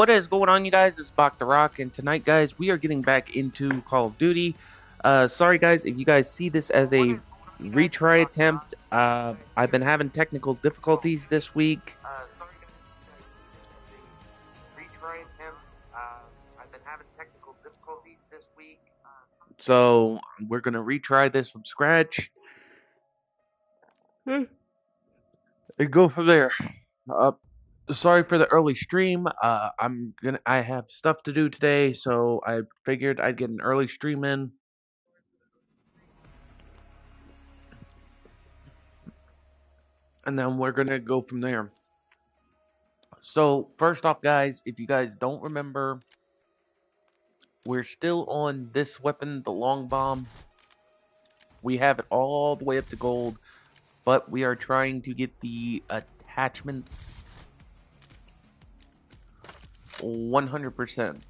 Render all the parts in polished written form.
What is going on, you guys? This is Bach the Rock, and tonight, guys, we are getting back into Call of Duty. Sorry, guys, if you guys see this as a retry attempt. I've been having technical difficulties this week. So we're gonna retry this from scratch and go from there. Sorry for the early stream. I have stuff to do today, so I figured I'd get an early stream in. And then we're gonna go from there. So first off, guys, if you guys don't remember, we're still on this weapon, the long bomb. We have it all the way up to gold, but we are trying to get the attachments 100%.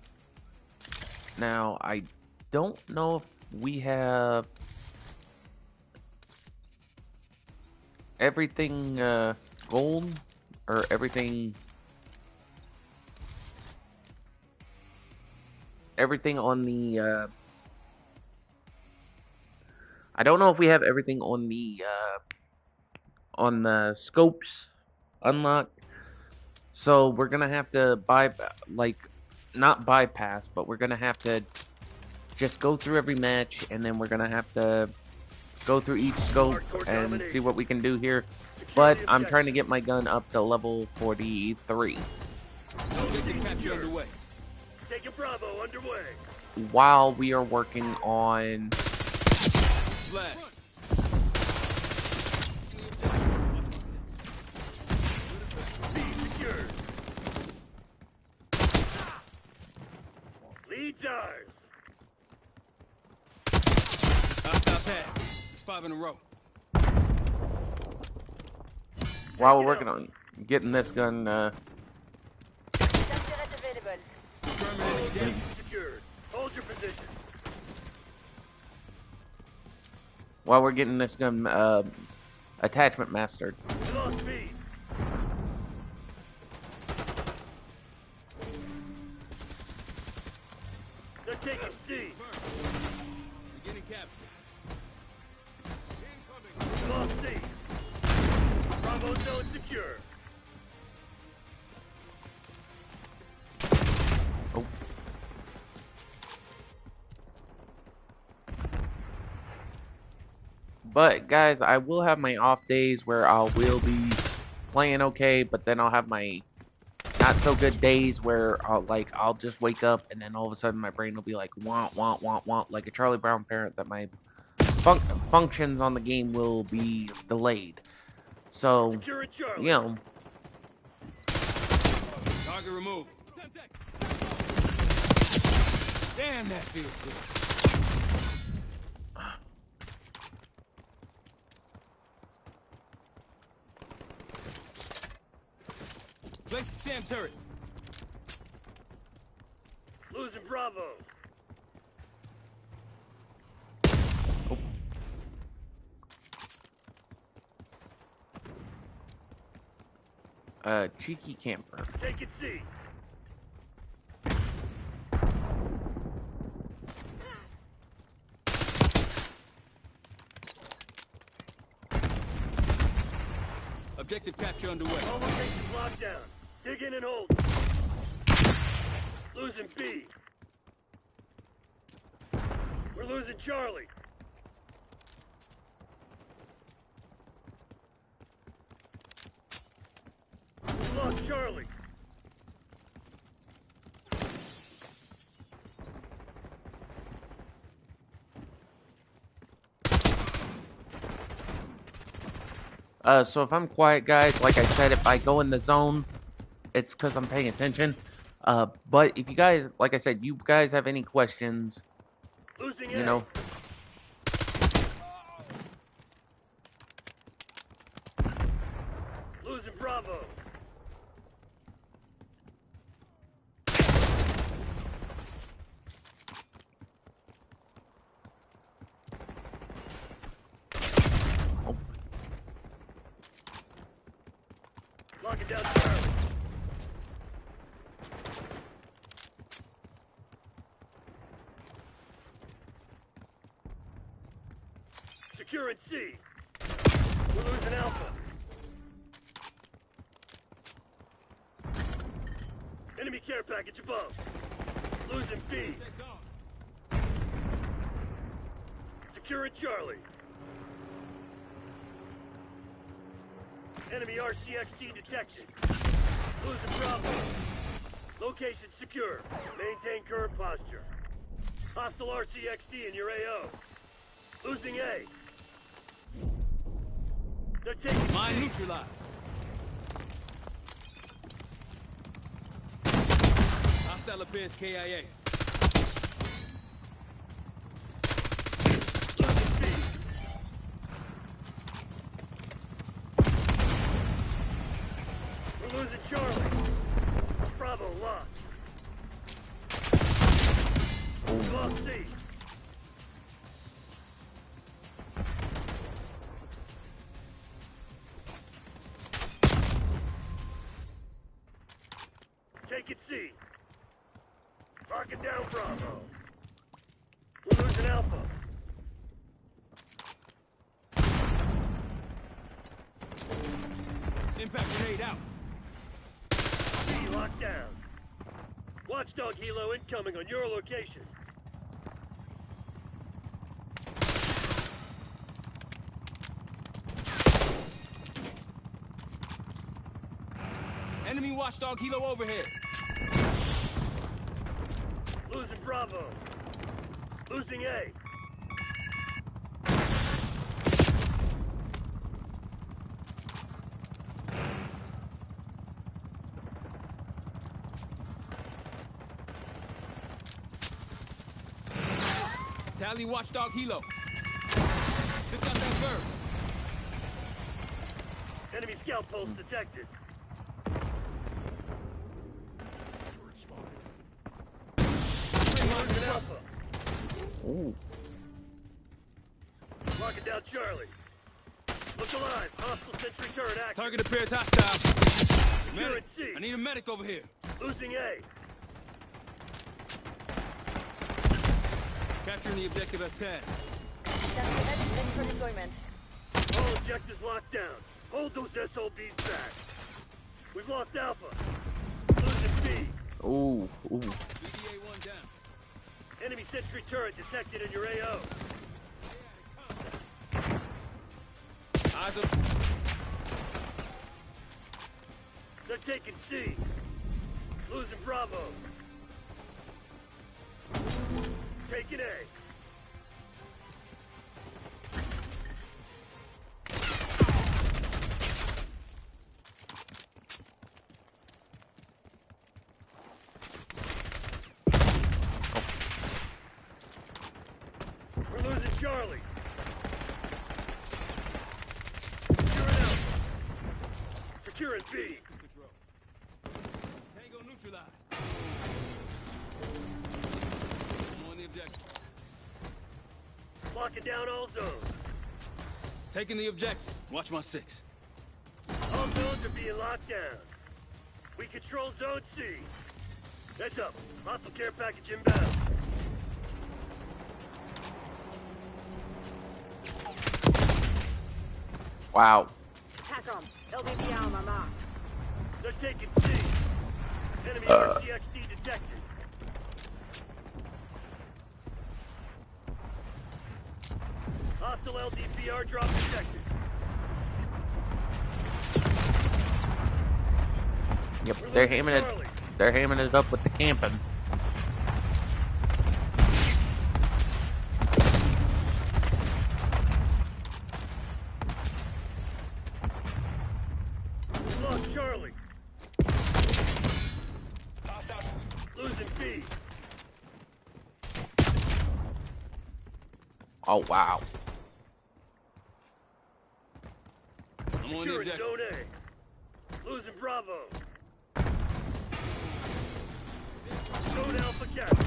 Now, I don't know if we have everything gold or everything on the I don't know if we have everything on the scopes unlocked. So we're gonna have to not bypass, but we're gonna have to just go through every match, and then we're gonna have to go through each scope and see what we can do here. But I'm trying to get my gun up to level 43. Take Bravo underway. While we are working on Lead's ours. It's 5 in a row. while we're working on getting this gun Secured. Hold your position. while we're getting this gun attachment mastered. We lost speed. They're taking C. Beginning capture. We lost C. Bravo zone secure. Oh. But guys, I will have my off days where I will be playing okay, but then I'll have my not so good days where I'll just wake up and then all of a sudden my brain will be like want like a Charlie Brown parent, that my functions on the game will be delayed. So, you know. Target removed. Damn, that feels good. Place the SAM turret. Losing Bravo. Cheeky camper. Take it C. Objective capture underway. All locations locked down. Dig in and hold. Losing B. We're losing Charlie. We lost Charlie. So if I'm quiet, guys, like I said, if I go in the zone, it's because I'm paying attention. But if you guys, like I said, you guys have any questions, Losing you know. Losing Bravo. Locking down Charlie. Securing C. We're losing Alpha. Enemy care package above. Losing B. Takes on. Securing Charlie. Enemy RCXD detected. Losing Bravo. Location secure. Maintain current posture. Hostile RCXD in your AO. Losing A. They're taking Mine C. neutralized. Hostile appears KIA. Losing B. We're losing Charlie. Bravo lost. We lost C. Take it C. Locking down Bravo. We're losing Alpha. Impact grenade out. C locked down. Watchdog helo incoming on your location. Enemy watchdog helo overhead. Losing Bravo. Losing A. Tally watchdog helo. Took out that bird. Enemy scout pulse detected. Losing Alpha. Ooh. Locking down Charlie. Look alive. Hostile sentry turret active. Target appears hostile. Securing Medic. C. I need a medic over here. Losing A. Capturing the objective as tagged. That's ready for deployment. All objectives locked down. Hold those SOBs back. We've lost Alpha. Losing B. Ooh. Ooh. BDA 1 down. Enemy sentry turret detected in your AO. Eyes up. They're taking C. Losing Bravo. Taking A. We're losing Charlie. Securing Alpha. Securing B. Control. Tango neutralized. I'm on the objective. Locking down all zones. Taking the objective. Watch my 6. All zones are being locked down. We control Zone C. Heads up. Hostile care package inbound. Wow. Attack 'em. LBB on my mark. They're taking C. Enemy RCXD detected. Hostile LDPR drop detected. Yep. We're They're losing hamming it. Charlie. They're hamming it up with the camping. We lost Charlie. Losing B. Oh wow. I'm on the Securing objective. Zone A. Losing Bravo. Zone Alpha captured.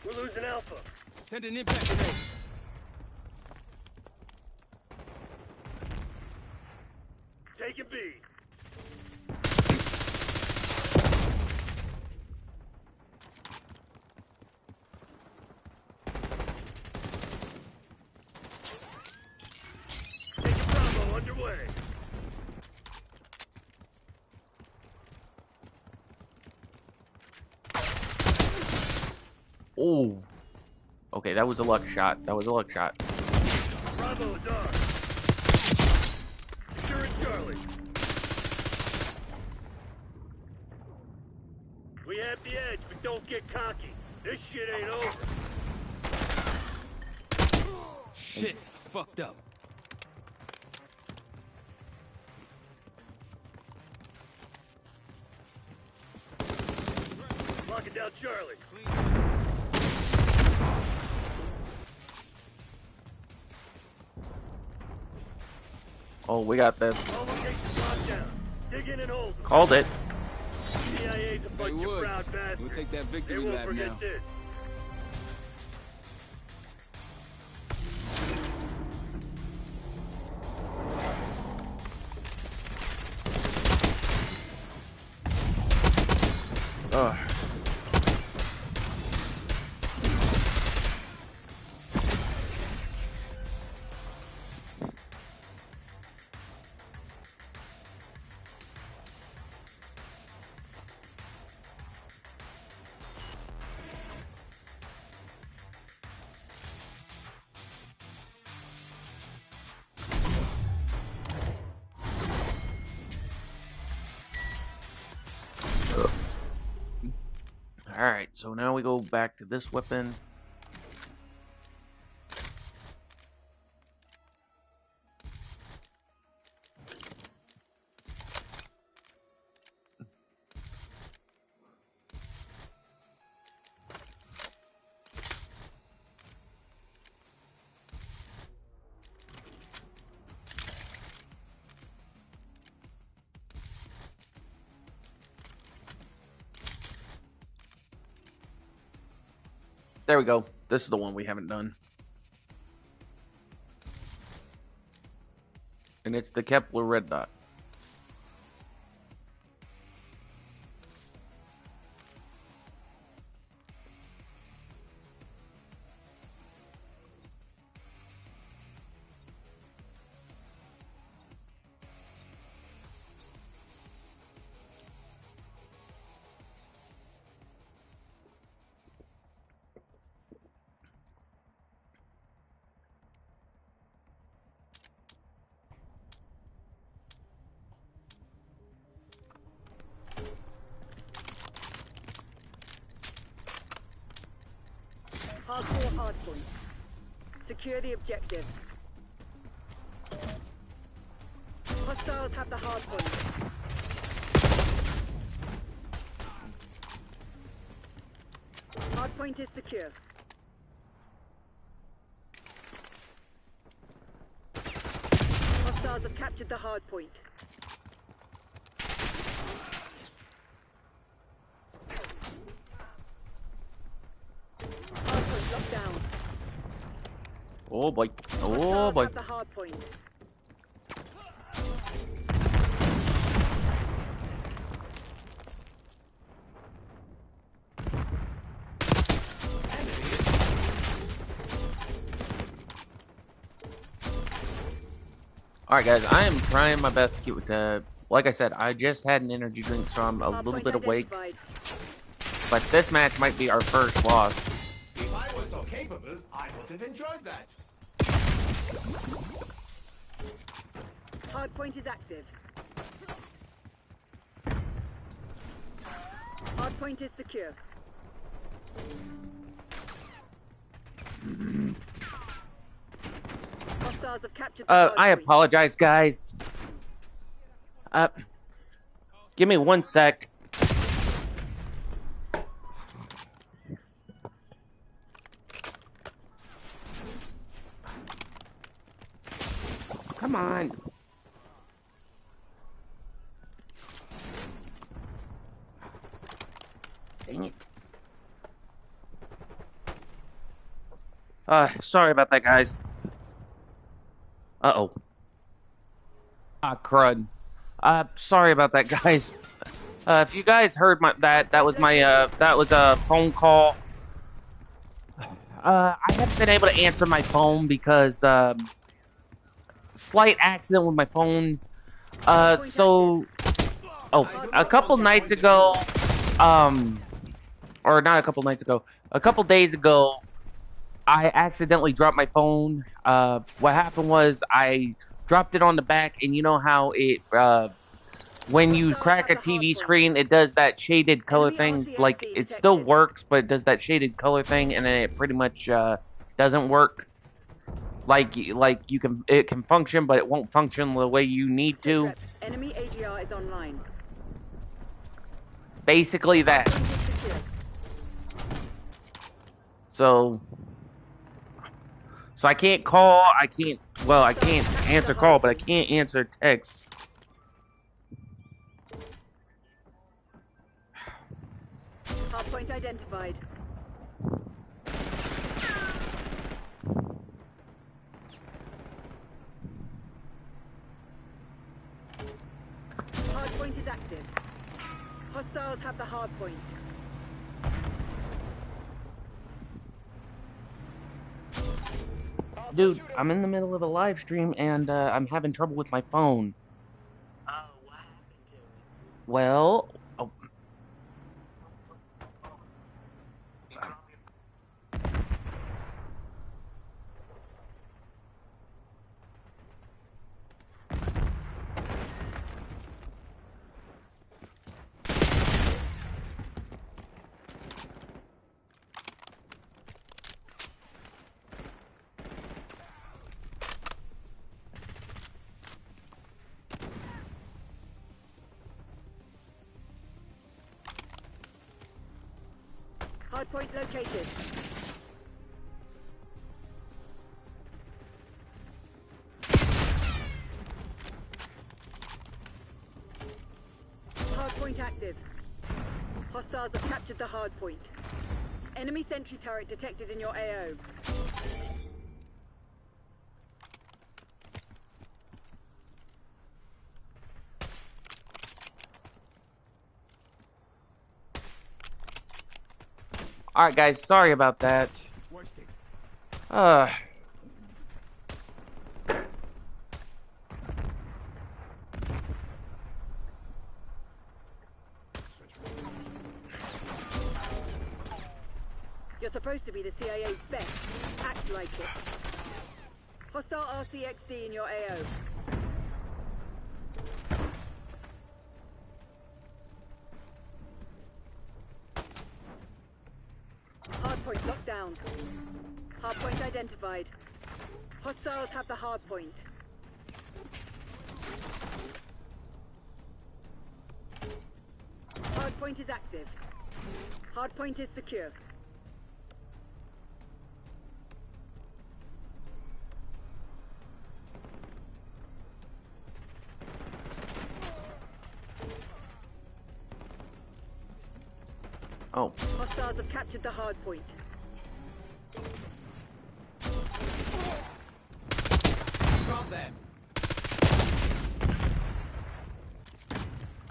We're losing Alpha. Send an impact grenade. Taking B. Oh. Okay, that was a luck shot. That was a luck shot. Bravo is on. Securing Charlie. We have the edge, but don't get cocky. This shit ain't over. Shit, fucked up. Locking down Charlie. Oh, we got this. All locations locked down. Dig in and hold them. Called it. CIA's a Hey, bunch of Woods, proud bastards. we'll take that They victory won't lap forget now. this. Ugh. Alright, so now we go back to this weapon. There we go. This is the one we haven't done. And it's the Kepler red dot. Hardcore hardpoint. Secure the objectives. Hostiles have the hardpoint. Hardpoint is secure. Hostiles have captured the hardpoint. Hardpoint locked down. Oh boy. Oh Hostiles boy. have the hardpoint. Alright guys, I am trying my best to keep with the... Like I said, I just had an energy drink, so I'm a little Hardpoint bit awake. identified. But this match might be our first loss. If I were so capable, I would have enjoyed that. Hardpoint is active. Hardpoint is secure. Hostiles have captured the I hardpoint. apologize, guys. Give me 1 sec. Come on. Dang it. Sorry about that, guys. Uh-oh. Ah, crud. Sorry about that, guys. If you guys heard that was a phone call. I haven't been able to answer my phone because, slight accident with my phone. A couple nights ago, or or not a couple nights ago, a couple days ago, I accidentally dropped my phone. What happened was I dropped it on the back, and you know how it, when you crack a TV screen, it does that shaded color thing. Like, it still works, but it does that shaded color thing, and then it pretty much doesn't work. Like it can function, but it won't function the way you need to. Enemy AGR is online. Basically that. So I can't call, I can't answer call, but I can't answer text. Hardpoint identified. Hardpoint is active. Hostiles have the hardpoint. Dude, I'm in the middle of a live stream and I'm having trouble with my phone. Oh, what happened to it? Well, oh. Hardpoint located. Hardpoint active. Hostiles have captured the hardpoint. Enemy sentry turret detected in your AO. Alright guys, sorry about that. You're supposed to be the CIA's best. Act like it. Hostile RCXD in your AO. Hardpoint locked down. Hardpoint identified. Hostiles have the hardpoint. Hardpoint is active. Hardpoint is secure. Oh. Hostiles have captured the hardpoint. Drop them.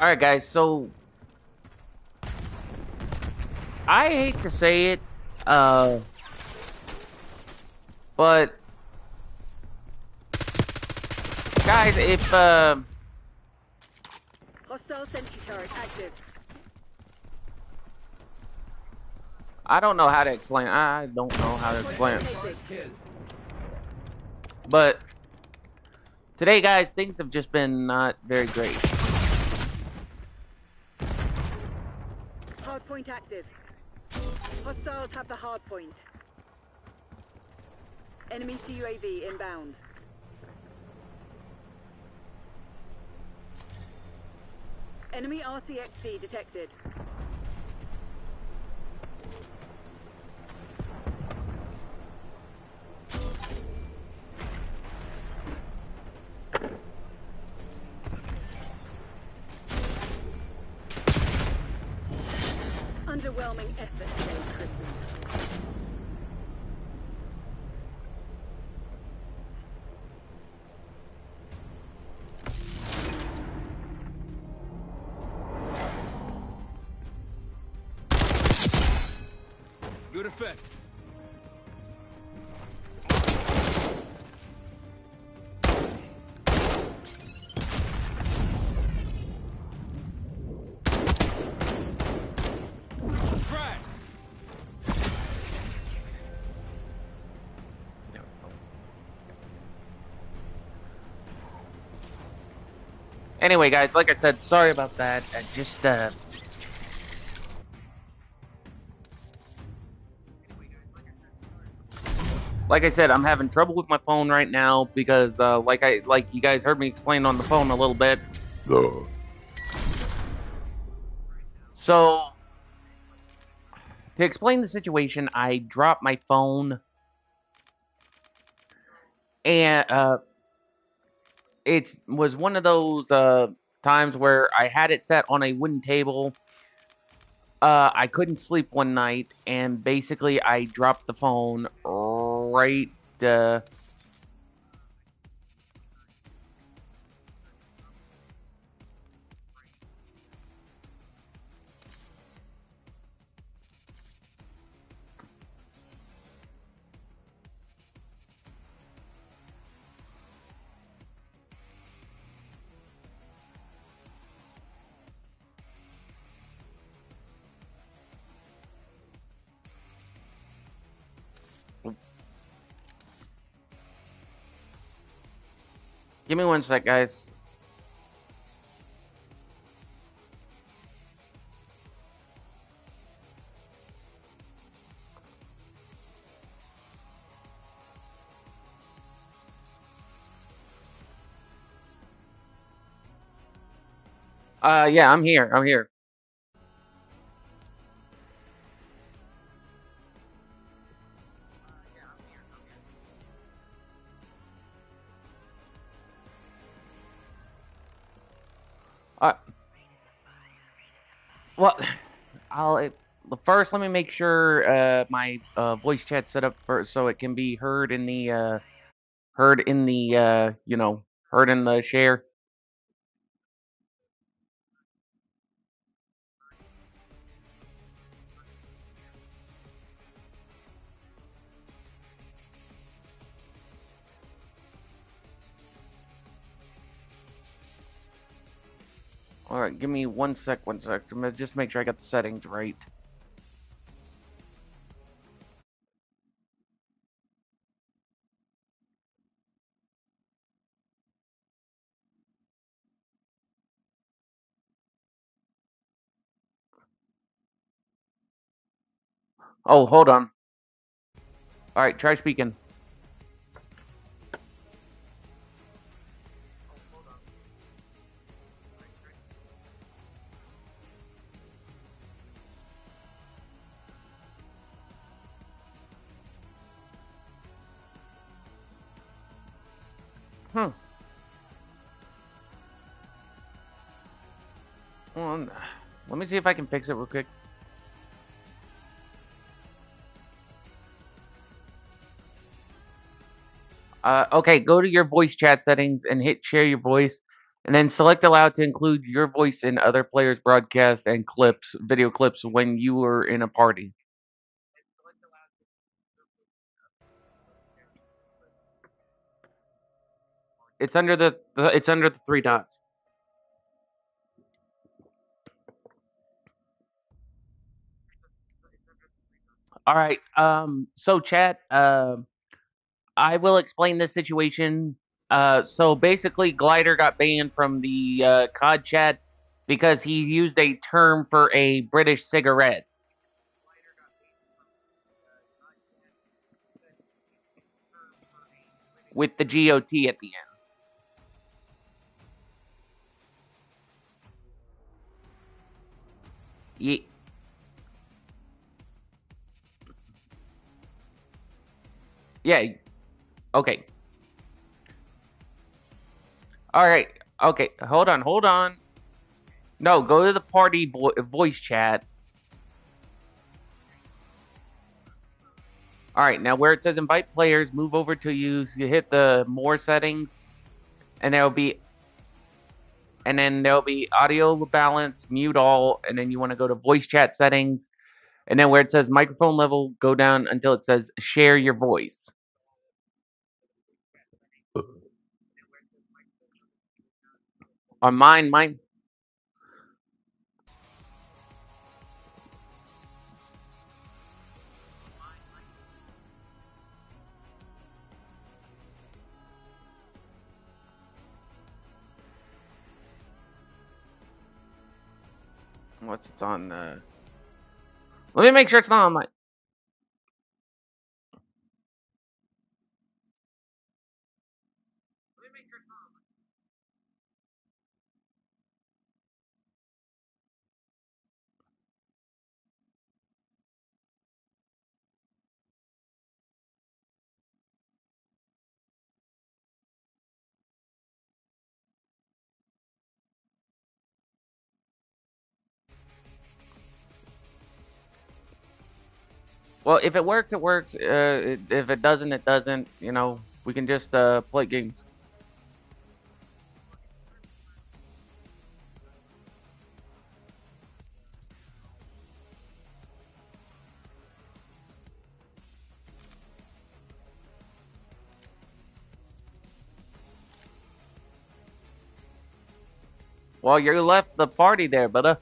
Alright guys, so I hate to say it, but guys, if Hostile sentry turret active. I don't know how to explain. I don't know how to explain it. First kill. But today, guys, things have just been not very great. Hardpoint active. Hostiles have the hardpoint. Enemy CUAV inbound. Enemy RCXD detected. Underwhelming effort today, Crimson. Good effect. Try. Anyway, guys, like I said, sorry about that. Like I said, I'm having trouble with my phone right now because, like you guys heard me explain on the phone a little bit. So, to explain the situation, I dropped my phone, and it was one of those times where I had it set on a wooden table. I couldn't sleep one night, and basically I dropped the phone right. Give me one sec, guys. Yeah, I'm here. I'm here. Uh, well, I'll first let me make sure my voice chat set up for so it can be heard in the heard in the share. All right, give me one sec. One sec. I'm gonna just make sure I got the settings right. Oh, hold on. All right, try speaking. Hmm. Hold on. Let me see if I can fix it real quick. Okay, go to your voice chat settings and hit share your voice, and then select allow to include your voice in other players' broadcasts and clips, video clips when you are in a party. It's under it's under the three dots. All right. So chat. I will explain this situation. So basically, Glider got banned from the COD chat because he used a term for a British cigarette with the GOT at the end. Yeah. Okay. All right. Okay. Hold on. Hold on. No, go to the party voice chat. All right. Now, where it says invite players, move over to you hit the more settings, and then there'll be audio balance, mute all, and then you want to go to voice chat settings, and then where it says microphone level, go down until it says share your voice. On mine. What's it's on? Let me make sure it's not on my. Well, if it works, it works. If it doesn't, it doesn't. You know, we can just play games. Well, you left the party there, but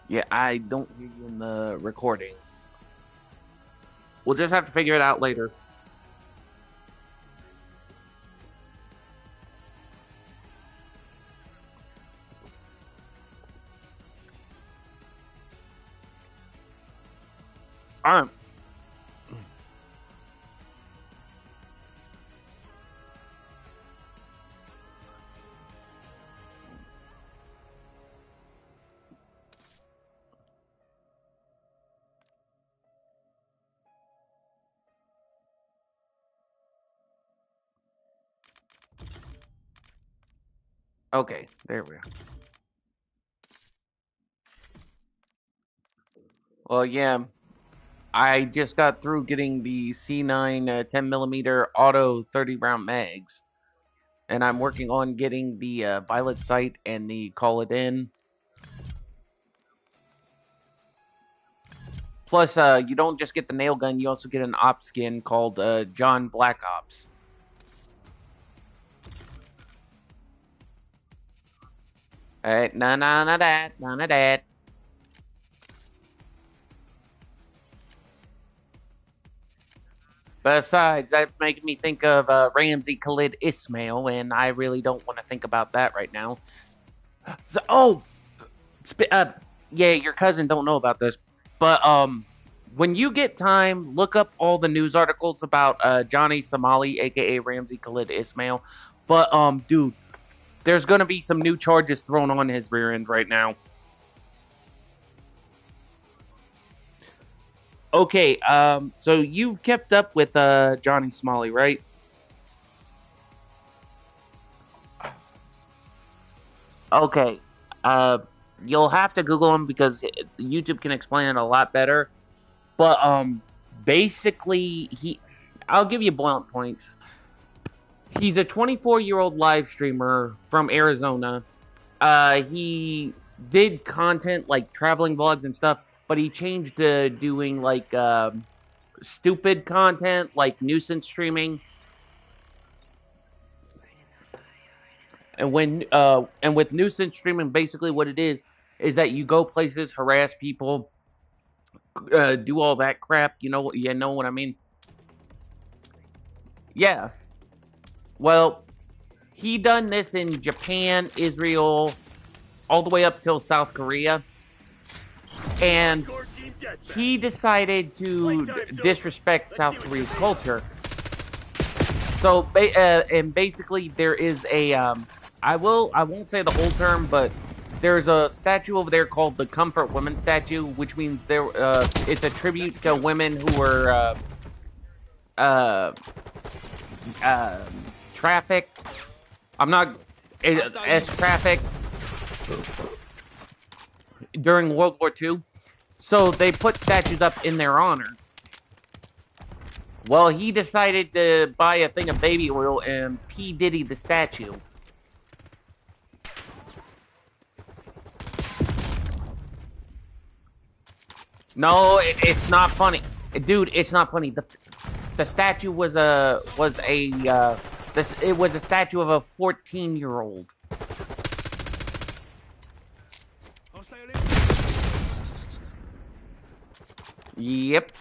yeah, I don't hear you in the recording. We'll just have to figure it out later. All right. Okay, there we go. Well, yeah, I just got through getting the C9 10mm auto 30 round mags, and I'm working on getting the violet sight and the call it in. Plus, you don't just get the nail gun; you also get an op skin called John Black Ops. Alright, none of that, none of that. Besides, that's making me think of Ramsey Khalid Ismail, and I really don't want to think about that right now. So, yeah, your cousin don't know about this, but when you get time, look up all the news articles about Johnny Somali, aka Ramsey Khalid Ismail. But dude, there's gonna be some new charges thrown on his rear end right now. Okay, so you kept up with Johnny Smalley, right? Okay, uh, you'll have to Google him because YouTube can explain it a lot better. But basically, I'll give you blunt points. He's a 24-year-old live streamer from Arizona. He did content like traveling vlogs and stuff, but he changed to doing like stupid content like nuisance streaming. And with nuisance streaming, basically what it is that you go places, harass people, do all that crap. You know what I mean? Yeah. Well, he done this in Japan, Israel, all the way up till South Korea, and he decided to disrespect South Korea's culture. So, and basically, there is a I won't say the whole term, but there's a statue over there called the Comfort Women statue, which means it's a tribute to women who were trafficked. I'm not as trafficked during World War II. So they put statues up in their honor. Well, he decided to buy a thing of baby oil and P. Diddy the statue. No, it's not funny, dude. It's not funny. The statue was a statue of a 14-year-old. Yep.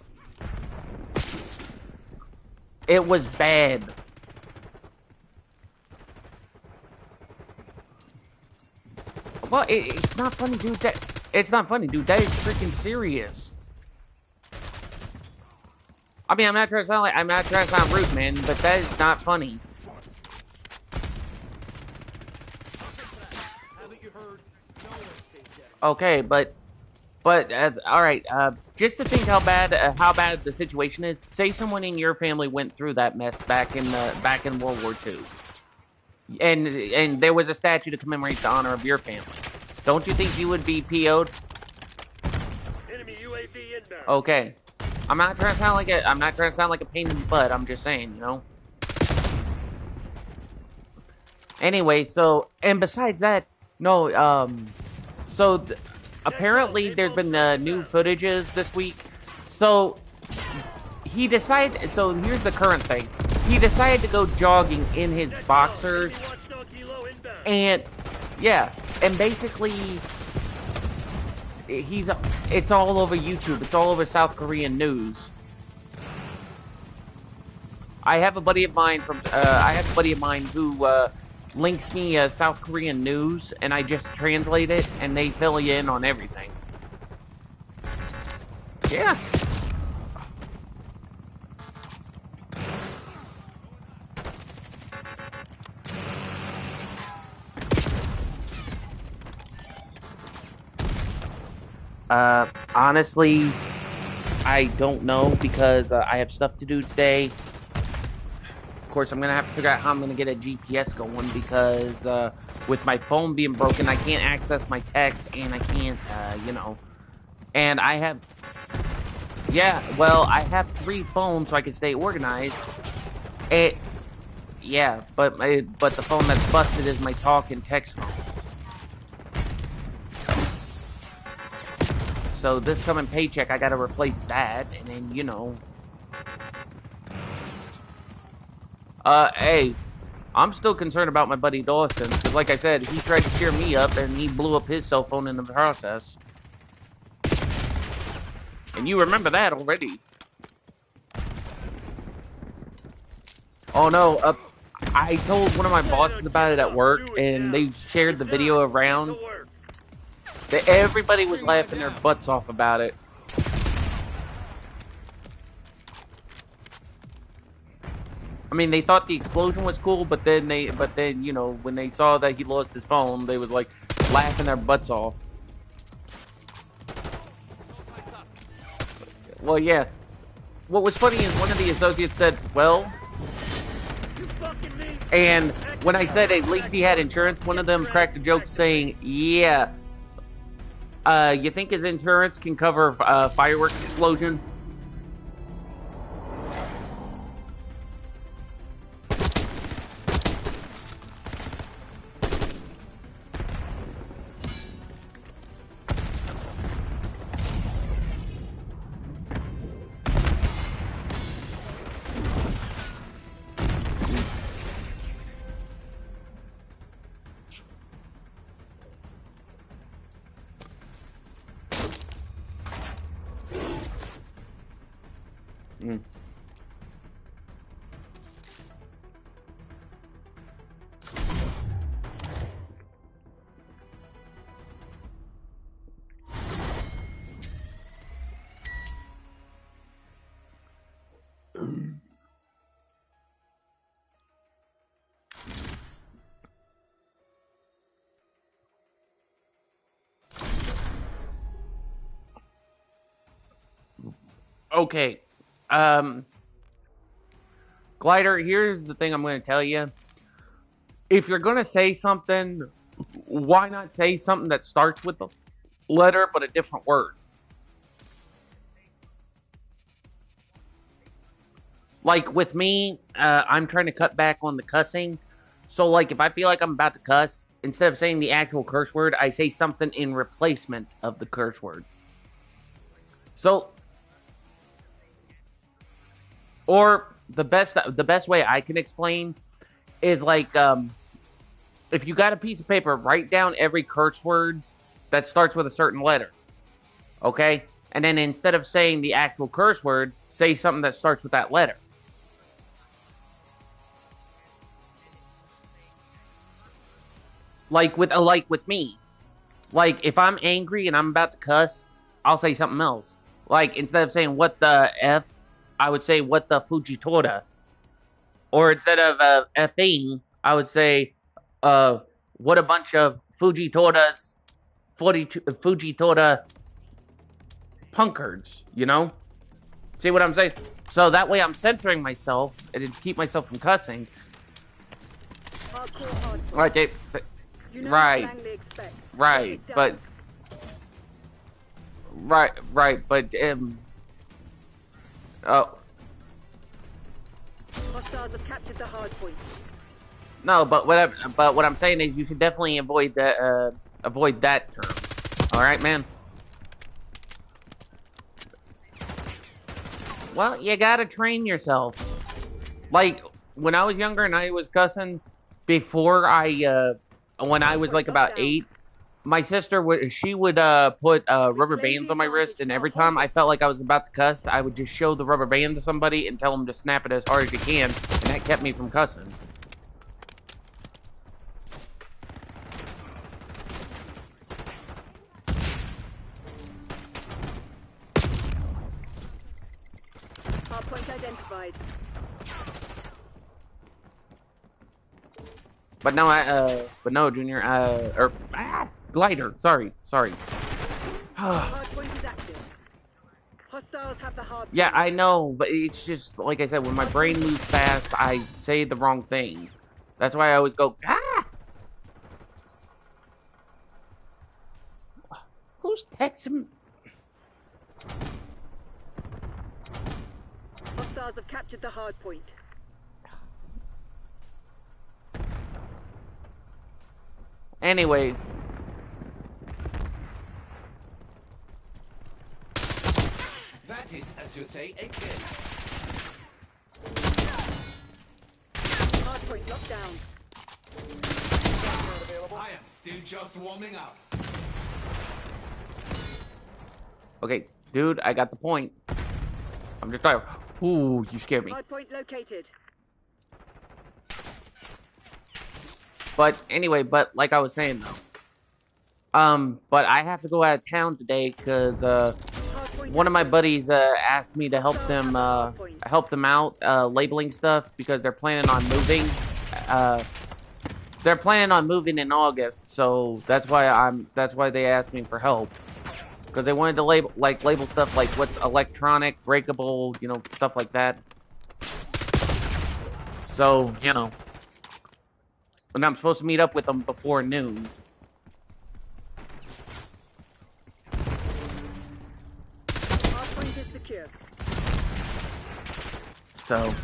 It was bad. Well, it's not funny, dude. It's not funny, dude. That is freaking serious. I mean, I'm not trying to sound rude, man, but that is not funny. Okay, but all right. Just to think how bad the situation is. Say someone in your family went through that mess back in World War II, and there was a statue to commemorate the honor of your family. Don't you think you would be PO'd? Enemy UAV inbound. Okay. I'm not trying to sound like a pain in the butt. I'm just saying, you know. Anyway, so and besides that, no. So apparently there's been new footages this week. So he decided. So here's the current thing. He decided to go jogging in his boxers, and yeah, and basically it's all over YouTube. It's all over South Korean news. I have a buddy of mine who links me South Korean news, and I just translate it, and they fill you in on everything. Yeah. Honestly, I don't know because I have stuff to do today. Of course, I'm gonna have to figure out how I'm gonna get a GPS going because with my phone being broken, I can't access my text and I can't, you know. And I have, yeah, well, I have 3 phones so I can stay organized. Yeah, but the phone that's busted is my talk and text phone. So this coming paycheck, I gotta replace that, and then, you know. Hey, I'm still concerned about my buddy Dawson, because like I said, he tried to cheer me up, and he blew up his cell phone in the process. And you remember that already. Oh no, I told one of my bosses about it at work, and they shared the video around. Everybody was laughing their butts off about it. I mean, they thought the explosion was cool, but then you know, when they saw that he lost his phone, they was like laughing their butts off. Well, yeah. What was funny is one of the associates said, "Well," and when I said at least he had insurance, one of them cracked a joke saying, "Yeah. You think his insurance can cover fireworks explosion?" Mm. Okay. Glider, here's the thing I'm going to tell you. If you're going to say something, why not say something that starts with the letter but a different word? Like with me, I'm trying to cut back on the cussing. So like if I feel like I'm about to cuss, instead of saying the actual curse word, I say something in replacement of the curse word. So, or the best way I can explain is like if you got a piece of paper, write down every curse word that starts with a certain letter. Okay? And then instead of saying the actual curse word, say something that starts with that letter. Like with me. Like, if I'm angry and I'm about to cuss, I'll say something else. Like, instead of saying, what the F, I would say, what the Fujitora. Or instead of F-ing, I would say, what a bunch of Fujitoras, Fujitora punkards, you know? See what I'm saying? So that way I'm censoring myself and to keep myself from cussing. Right, right, right, but oh. Hostiles have captured the hard point. No, but what I'm saying is you should definitely avoid that term. All right, man. Well, you gotta train yourself. Like when I was younger and I was cussing before when I was like about 8, my sister would put rubber bands on my wrist, and every time I felt like I was about to cuss, I would just show the rubber band to somebody and tell them to snap it as hard as you can, and that kept me from cussing. Hardpoint identified. But no, Junior, glider. Sorry. Hardpoint is active. Hostiles have the hard point. Yeah, I know, but it's just, like I said, when my brain moves fast, I say the wrong thing. That's why I always go, ah! Who's texting? Hostiles have captured the hard point. Anyway. That is, as you say, a kill. Hardpoint locked down. I am still just warming up. Okay, dude, I got the point. I'm just trying. Ooh, you scared me. Hardpoint located. But anyway, like I was saying though, but I have to go out of town today because one of my buddies asked me to help them out labeling stuff because they're planning on moving. They're planning on moving in August, so that's why they asked me for help. Because they wanted to label stuff like what's electronic, breakable, you know, stuff like that. So, you know. And I'm supposed to meet up with them before noon. Hardpoint is secure. So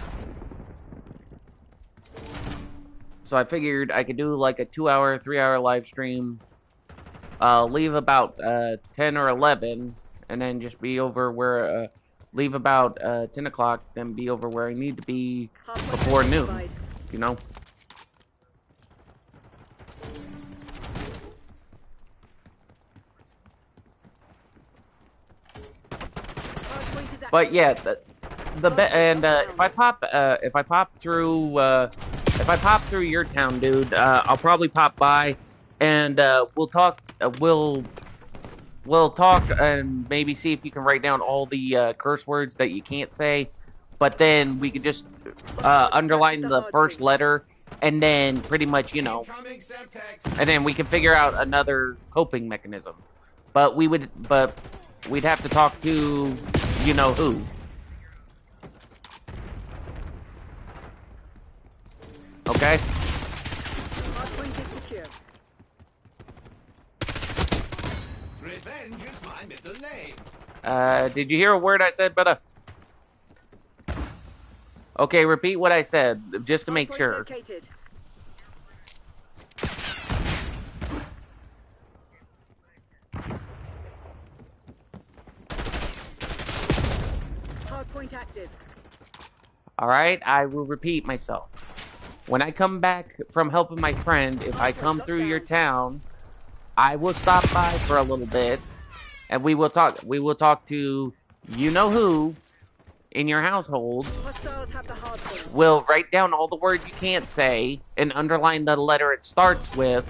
I figured I could do like a 2-hour, 3-hour live stream. Leave about 10 or 11, and then just be over where leave about 10 o'clock, then be over where I need to be before noon. You know. But yeah, if I pop through your town, dude, I'll probably pop by, and we'll talk. We'll talk and maybe see if you can write down all the curse words that you can't say. But then we could just underline the first letter, and then pretty much, you know, and then we can figure out another coping mechanism. But we'd have to talk to, you know who. Okay? Revenge is my middle name. Did you hear a word I said, brother? Okay, repeat what I said, just to make sure. Hardpoint active. Alright, I will repeat myself. When I come back from helping my friend, if I come through your town, I will stop by for a little bit, and we will talk. We will talk to you know who in your household. Hostiles have the hard point. Will write down all the words you can't say and underline the letter it starts with.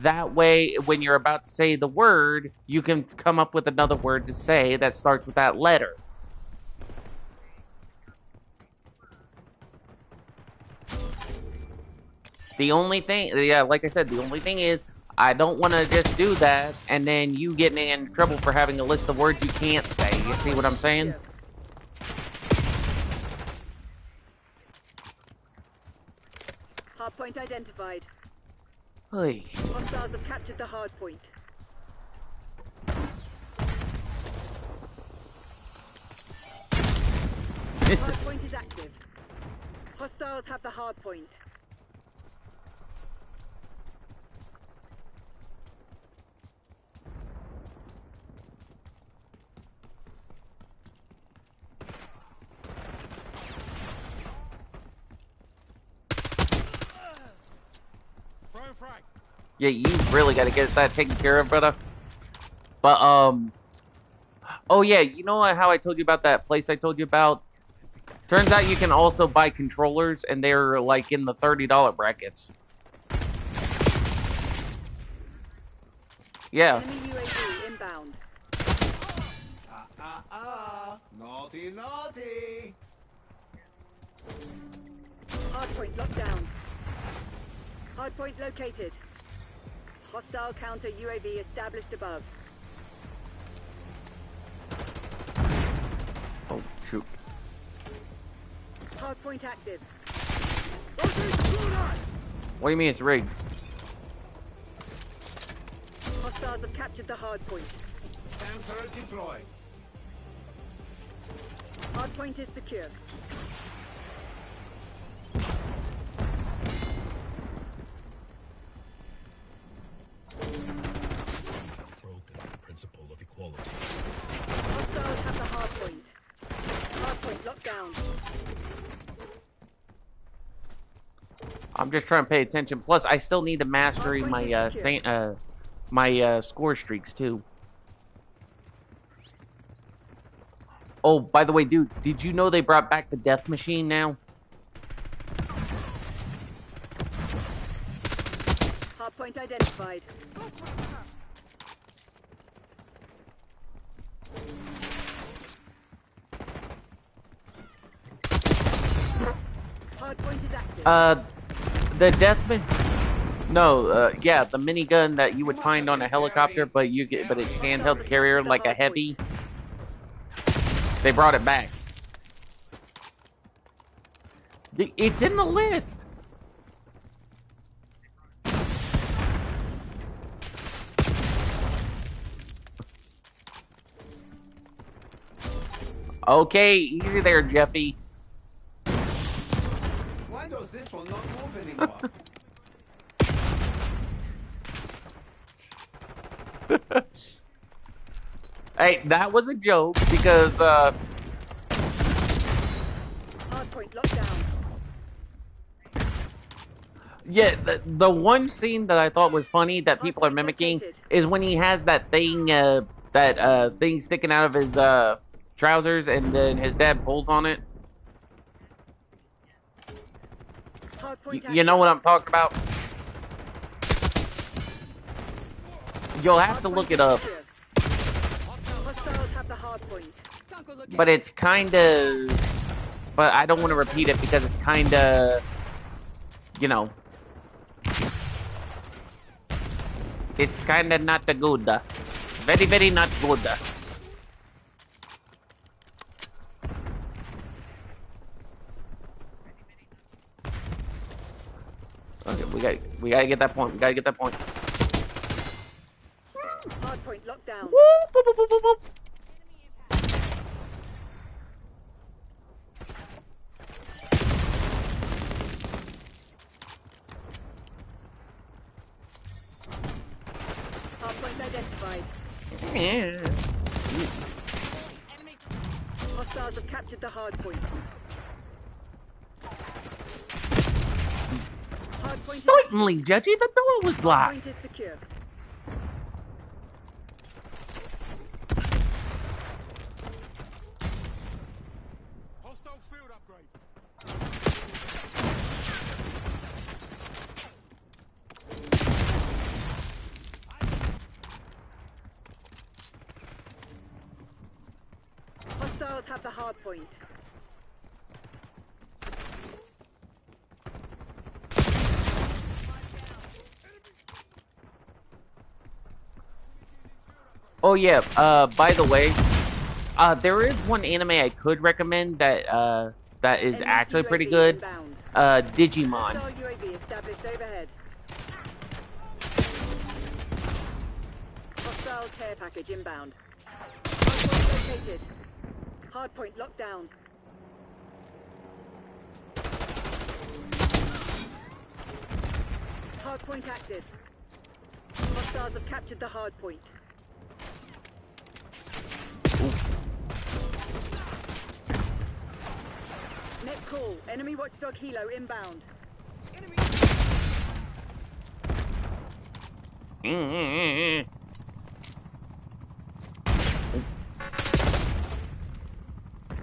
That way, when you're about to say the word, you can come up with another word to say that starts with that letter. The only thing, yeah, like I said, the only thing is, I don't want to just do that and then you getting in trouble for having a list of words you can't say. You see what I'm saying? Hardpoint identified. Hey. Hostiles have captured the hardpoint. Hardpoint is active. Hostiles have the hardpoint. Yeah, you really got to get that taken care of, brother. But, oh yeah, you know how I told you about that place I told you about? Turns out you can also buy controllers, and they're, like, in the $30 brackets. Yeah. Enemy UAV inbound. Naughty, naughty. Hardpoint locked down. Hardpoint located. Hostile counter UAV established above. Oh, shoot. Hardpoint active. What do you mean it's rigged? Hostiles have captured the hardpoint. Cam turret deployed. Hardpoint is secure. Broken the principle of equality. Hostiles have the hardpoint. Hardpoint locked down. I'm just trying to pay attention. Plus, I still need to mastery my my score streaks too. Oh, by the way, dude, did you know they brought back the death machine now? Hardpoint identified. Hardpoint is active. The death No, yeah, the minigun that you would find on a helicopter, but it's handheld carrier like a heavy. They brought it back. It's in the list. Okay, easy there, Jeffy. Why does this one not move anymore? Hey, that was a joke because Hardpoint locked down. yeah, the one scene that I thought was funny that people are mimicking is when he has that thing thing sticking out of his trousers and then his dad pulls on it. You know what I'm talking about? You'll have to look it up. Hostiles have the hardpoint. But it's kind of... But I don't want to repeat it because it's kind of... You know... It's kind of not good. Very, very not good. Okay, we gotta get that point. We gotta get that point. Hardpoint locked down. Whoop, whoop, whoop, whoop, whoop. Hardpoint identified. Yeah. Hostiles have captured the hardpoint. Hardpoint Certainly, Judgy, the door was locked. Hardpoint is secure. No field upgrade. Hostiles have the hard point. Oh yeah, by the way, there is one anime I could recommend that is Enemy actually pretty UAV good. inbound. Digimon. Hostile UAV established overhead. Hostile care package inbound. Hardpoint located. Hardpoint locked down. Hardpoint active. Hostiles have captured the hardpoint. Net call. Enemy watchdog helo inbound.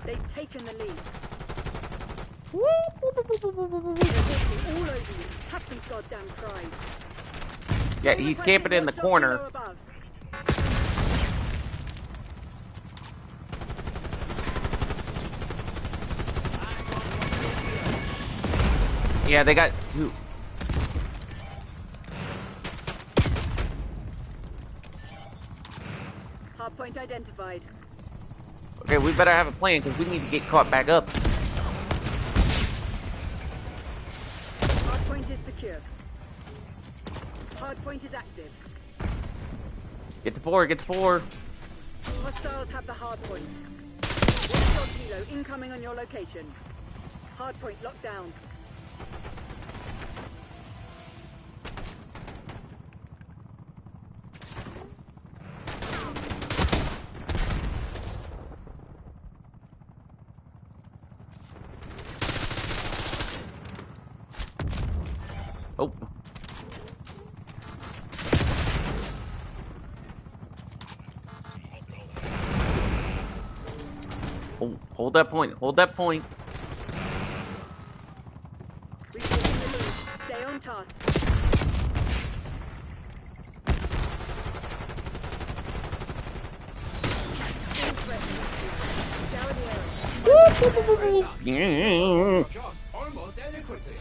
They've taken the lead. They're all over you. Have some goddamn pride. Yeah, he's camping in the Watchdog corner. helo above. Yeah, they got two. Hardpoint identified. Okay, we better have a plan because we need to get caught back up. Hardpoint is secure. Hardpoint is active. Get to four, get to four. Hostiles have the hardpoint. Watchdog helo incoming on your location. Hardpoint locked down. Oh. Oh, hold that point, hold that point. We've taken the lead. Stay on task. Full threat. Shower the area. Yeah. Jobs almost adequately.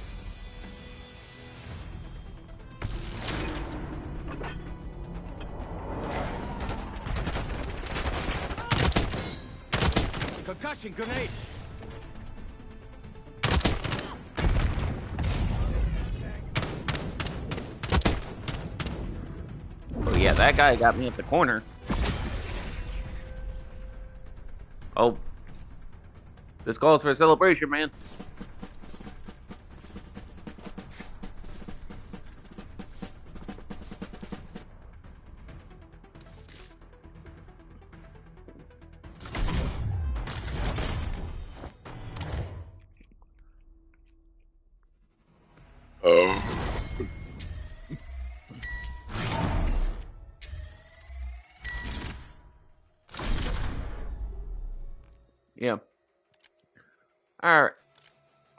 Concussion grenade. Oh yeah, that guy got me at the corner. Oh. This calls for a celebration, man. Yeah. Alright.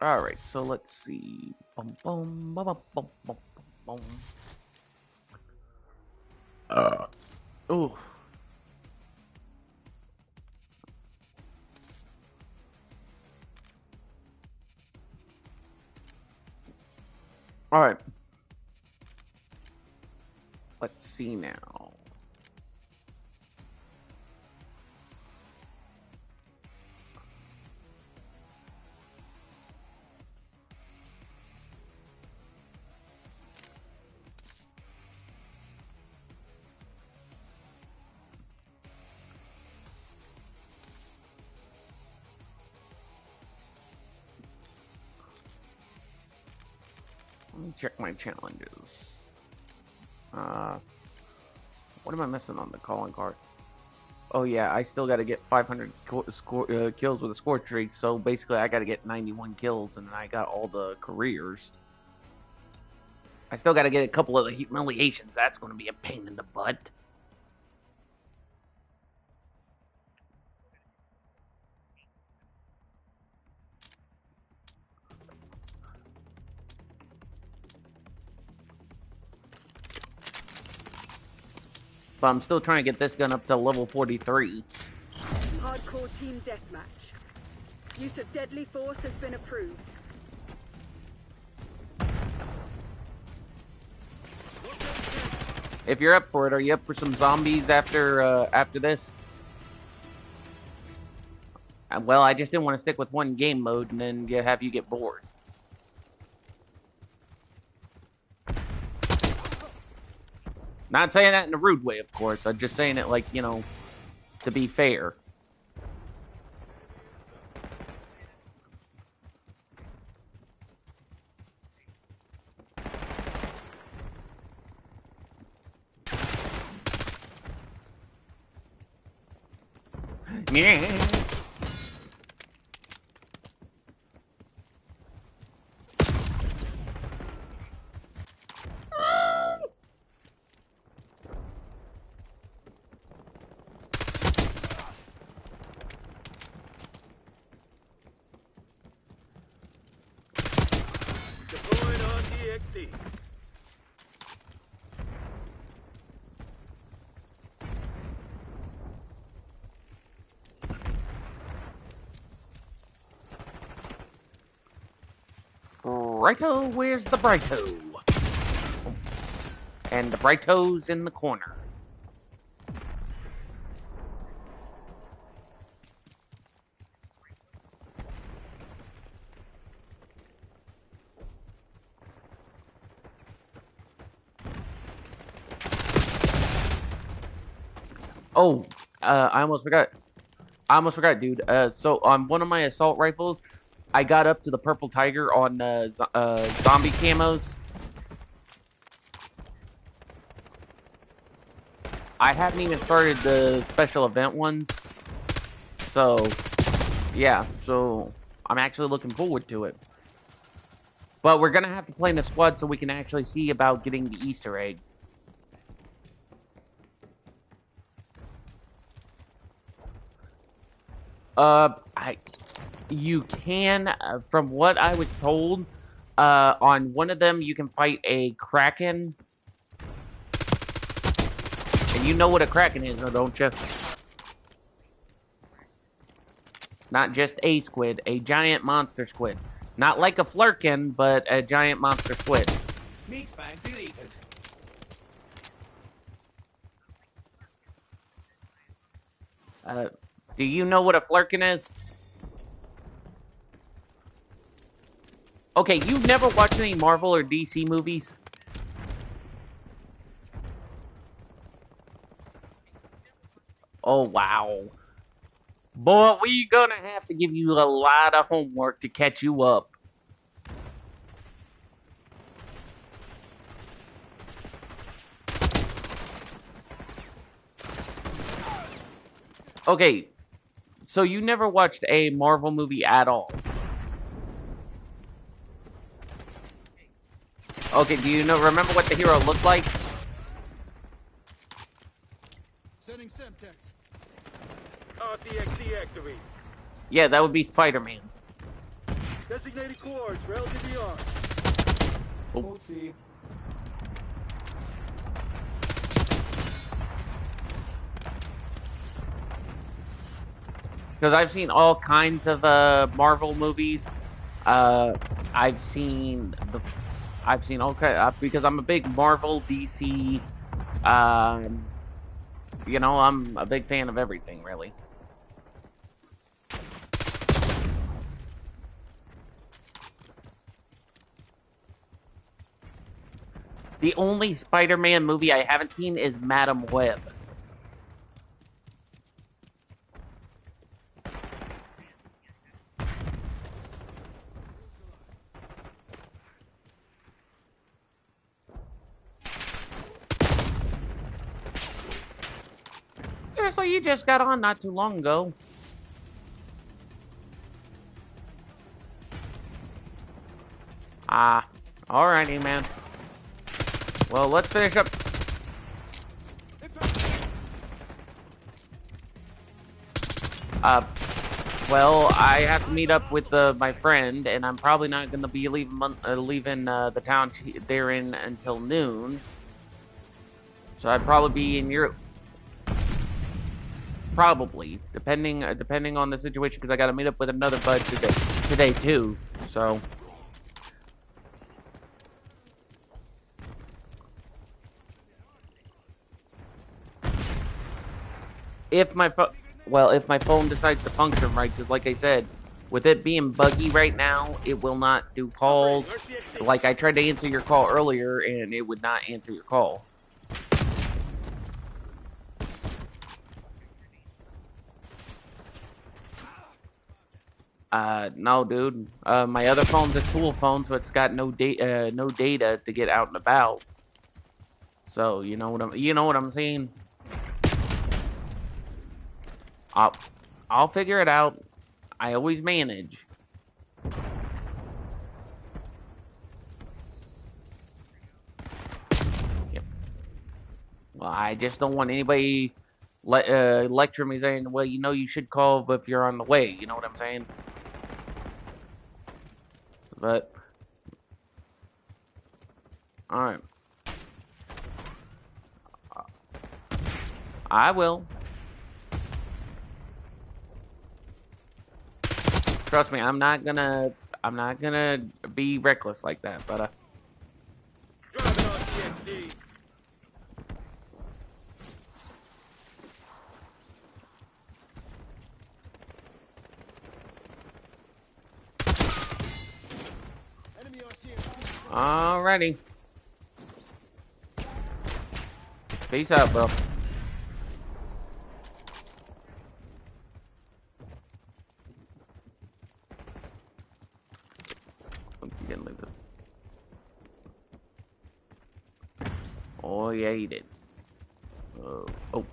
Alright, so let's see. Bum, bum, bum, bum, bum, bum, bum, bum. Ooh. Alright. Let's see now. Let me check my challenges. What am I missing on the calling card? Oh yeah, I still got to get 500 kills with a score streak. So basically, I got to get 91 kills, and I got all the careers. I still got to get a couple of the humiliations. That's going to be a pain in the butt. But I'm still trying to get this gun up to level 43. Hardcore team deathmatch. Use of deadly force has been approved. If you're up for it, are you up for some zombies after this? Well, I just didn't want to stick with one game mode and then have you get bored. Not saying that in a rude way, of course. I'm just saying it like, you know, to be fair. Yeah. Deployed on DXD. Righto, where's the Brighto? And the Brighto's in the corner. Oh, I almost forgot. Dude. So on one of my assault rifles, I got up to the purple tiger on zombie camos. I haven't even started the special event ones. So, yeah. So, I'm actually looking forward to it. But we're going to have to play in a squad so we can actually see about getting the Easter egg. You can, from what I was told, on one of them you can fight a kraken. And you know what a kraken is, don't you? Not just a squid, a giant monster squid. Not like a flurkin, but a giant monster squid. Meat bank deleted. Do you know what a flurkin is? Okay, you've never watched any Marvel or DC movies? Oh, wow. Boy, we're gonna have to give you a lot of homework to catch you up. Okay, so you never watched a Marvel movie at all? Okay, do you remember what the hero looked like? Sending Semtex. RCXD activate. Yeah, that would be Spider-Man. Designated coords for LTVR. Oopsie. Because I've seen all kinds of Marvel movies. I've seen all kinds because I'm a big Marvel, DC. You know, I'm a big fan of everything, really. The only Spider-Man movie I haven't seen is Madam Web. Seriously, you just got on not too long ago. Ah, alrighty, man. Well, let's finish up. Well, I have to meet up with my friend, and I'm probably not going to be leaving the town they're in until noon. So I'd probably be in Europe. Probably, depending on the situation, because I got to meet up with another bud today too. So if my if my phone decides to function right, because like I said, with it being buggy right now, it will not do calls. Like I tried to answer your call earlier, and it would not answer your call. No, dude. My other phone's a tool phone, so it's got no data to get out and about. So you know what I'm saying. I'll figure it out. I always manage. Yep. Well, I just don't want anybody lecturing me saying, "Well, you know, you should call if you're on the way." You know what I'm saying? But all right, I will. Trust me, I'm not gonna be reckless like that. But Driving on TXD. Enemy RCXD. alrighty. Peace out, bro. You didn't leave it. Oh yeah, you did. Oh.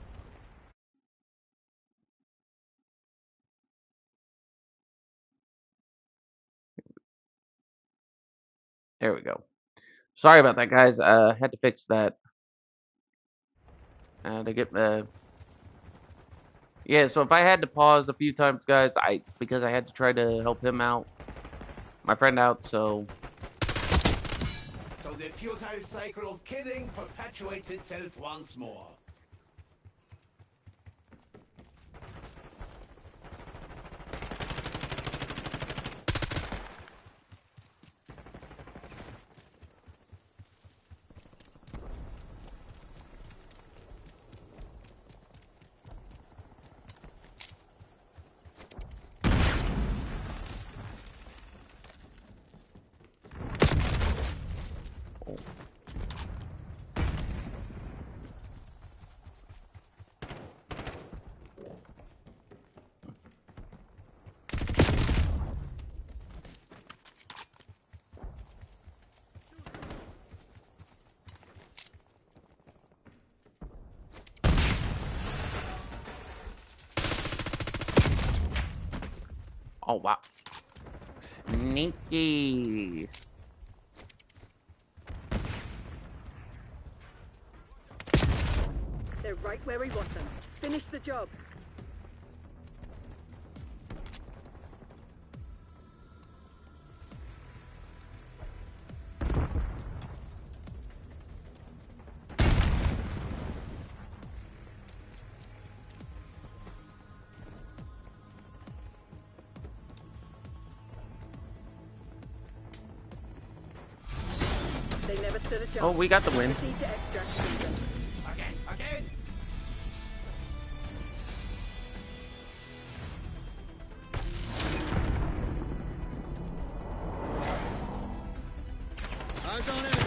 There we go. Sorry about that, guys. Had to fix that. To get the yeah. So if I had to pause a few times, guys, it's because I had to try to help him out, my friend out. So So the futile cycle of killing perpetuates itself once more. oh wow, sneaky. They're right where we want them. Finish the job. They never stood a chance. Oh, we got the win. Proceed to extract them. Again. Eyes on enemy.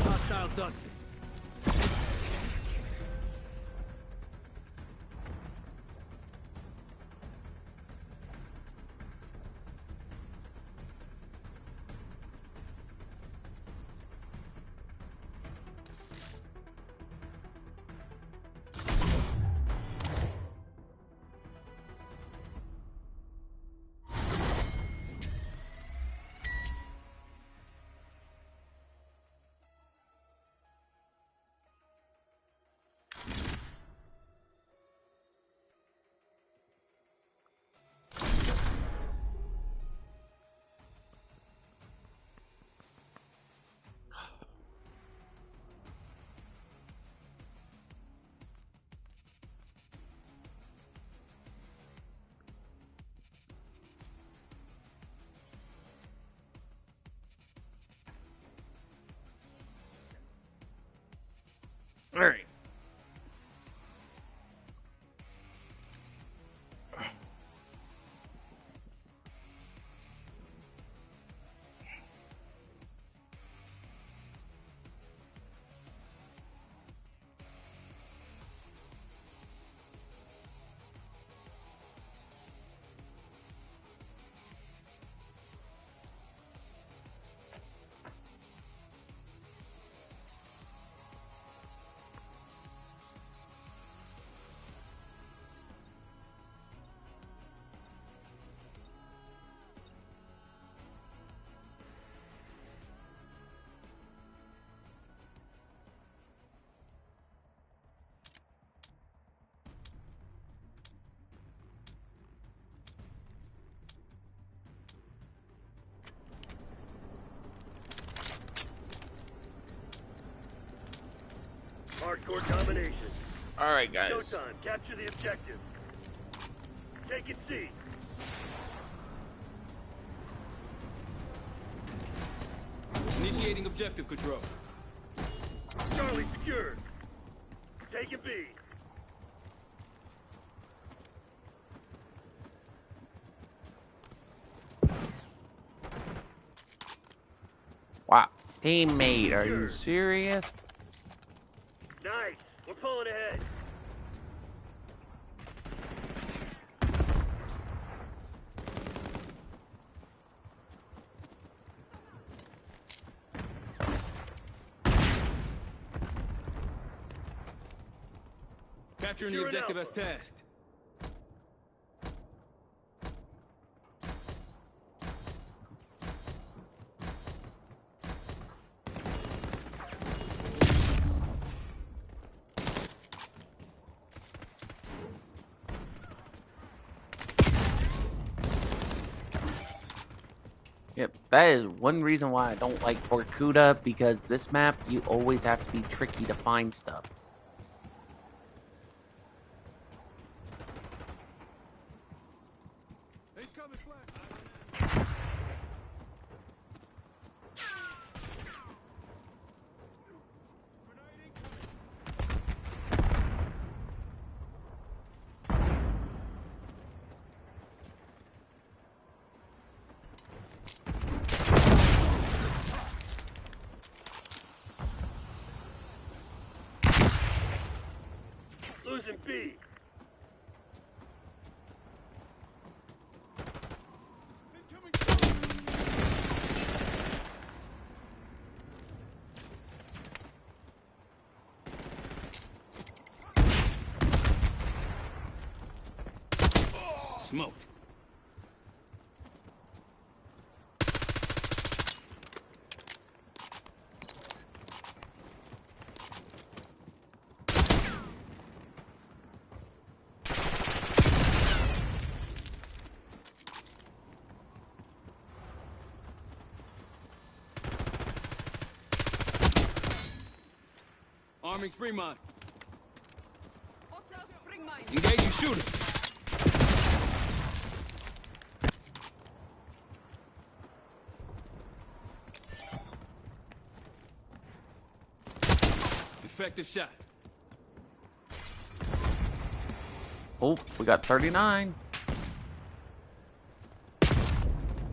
Hostile dusted. hardcore combination. All right, guys. Showtime. Capture the objective. Take it C. Initiating objective control. Charlie secured. Take it B. Wow, teammate, are you serious? Nice. We're pulling ahead. Capturing the Securing objective as Alpha. tasked. Yep, that is one reason why I don't like Vorkuta, because this map, you always have to be tricky to find stuff. Losing B. Smoked. Arming spring mine. Engaging shooter. Effective shot. Oh, we got 39.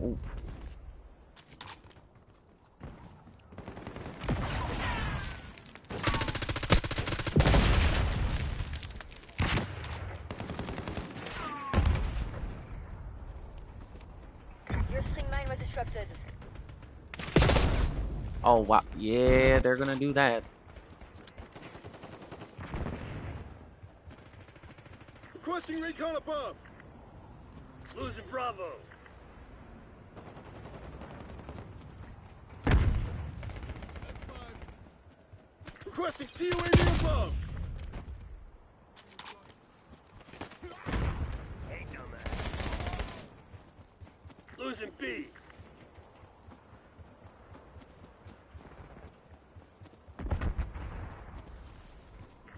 Oh. Your spring mine was disrupted. Oh, wow. Yeah, they're gonna do that. Requesting recon above. Losing Bravo. Requesting CUAV above. Hey, dumbass. Losing B.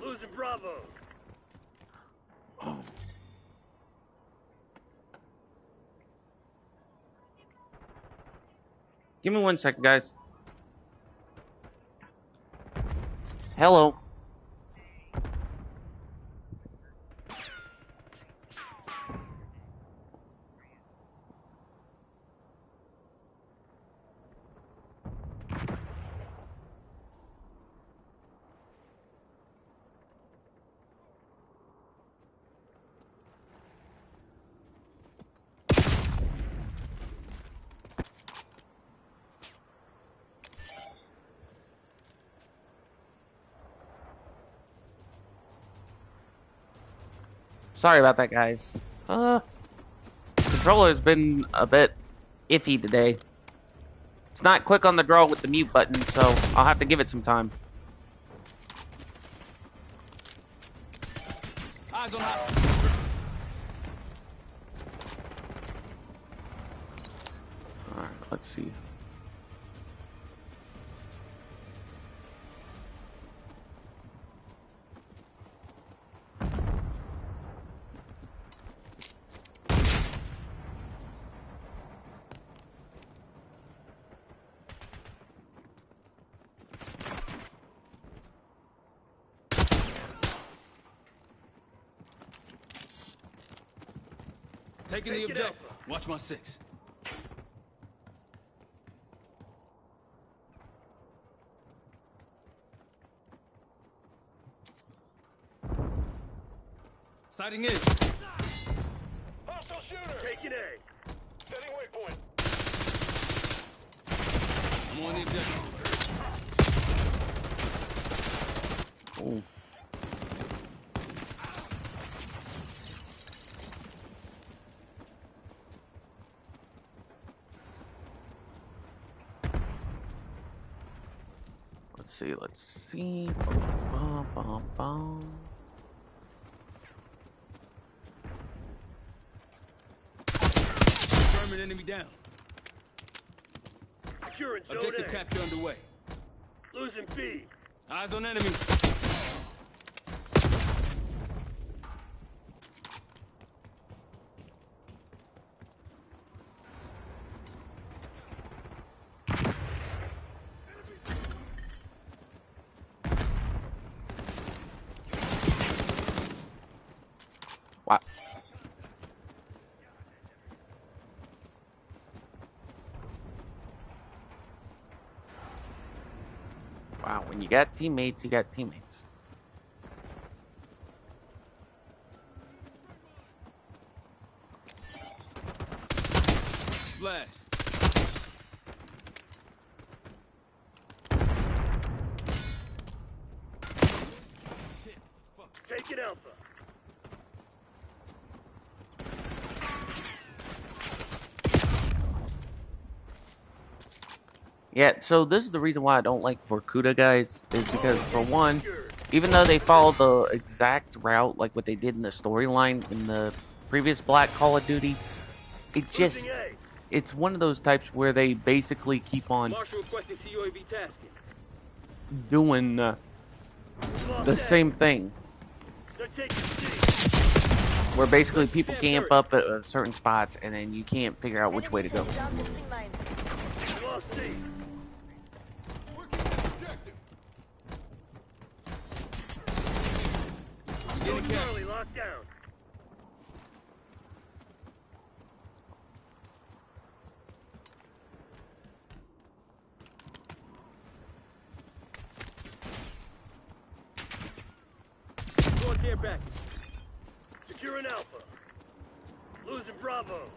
Losing Bravo. Oh. Give me 1 second, guys. Hello. Sorry about that, guys. Controller's been a bit iffy today. It's not quick on the draw with the mute button, so I'll have to give it some time. Eyes on hostile. Alright, let's see. Taking the Take it objective. Alpha. Watch my 6. Sighting in. Hostile shooter. Taking A. Setting waypoint. I'm on the objective. Oh. Let's see. Bum, bum, bum. Confirming enemy down. Securing zone Objective A. capture underway. Losing B. Eyes on enemy. Wow. Wow, when you got teammates, you got teammates. Splash. Taking Alpha. Yeah, so this is the reason why I don't like Vorkuta, guys, is because, for one, even though they follow the exact route, like what they did in the storyline in the previous Black Call of Duty, it just, Losing A. it's one of those types where they basically keep on Marshal requesting CUAV tasking. doing Lost the A. same thing, They're taking C. where basically people camp up at certain spots, and then you can't figure out which way to go. Enemy sent down the mine. We lost C. Getting captured. Charlie locked down. Going care back. Securing Alpha. Losing Bravo.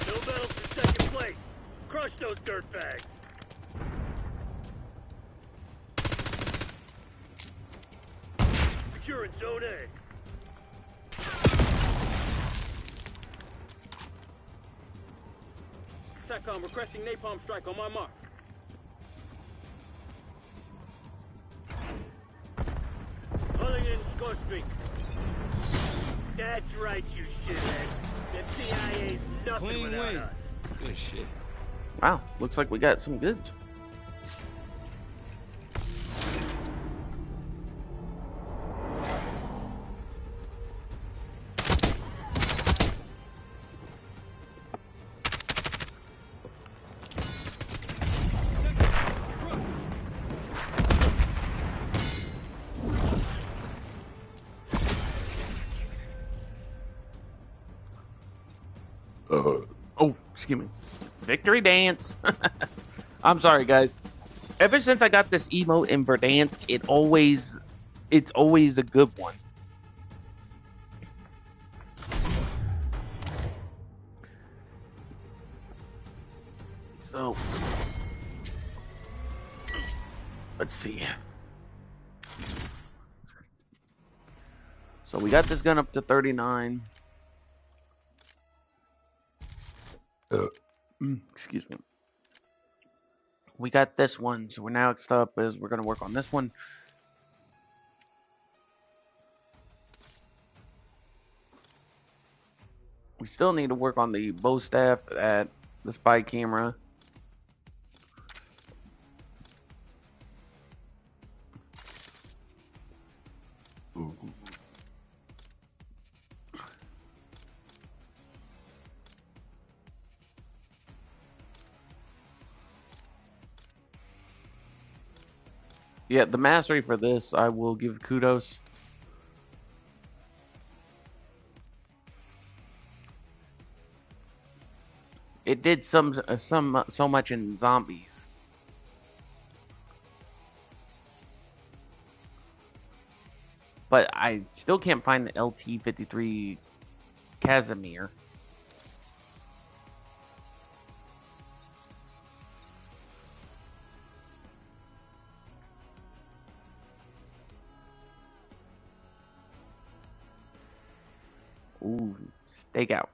No medals for second place. Crush those dirtbags. Securing Zone A. TACOM requesting napalm strike on my mark. Pulling in score streak. That's right, you shitheads. The CIA's nothing Clean without win. us. Good shit. Wow, looks like we got some goods. Oh, excuse me. Victory dance. I'm sorry, guys. Ever since I got this emote in Verdansk, it's always a good one. So, let's see. So we got this gun up to 39. Excuse me. We got this one, so we're next up is we're gonna work on this one. We still need to work on the bow staff at the spy camera. Ooh. Yeah, the mastery for this, I will give kudos. It did so much in zombies. But I still can't find the LT-53 Casimir. Ooh, stakeout.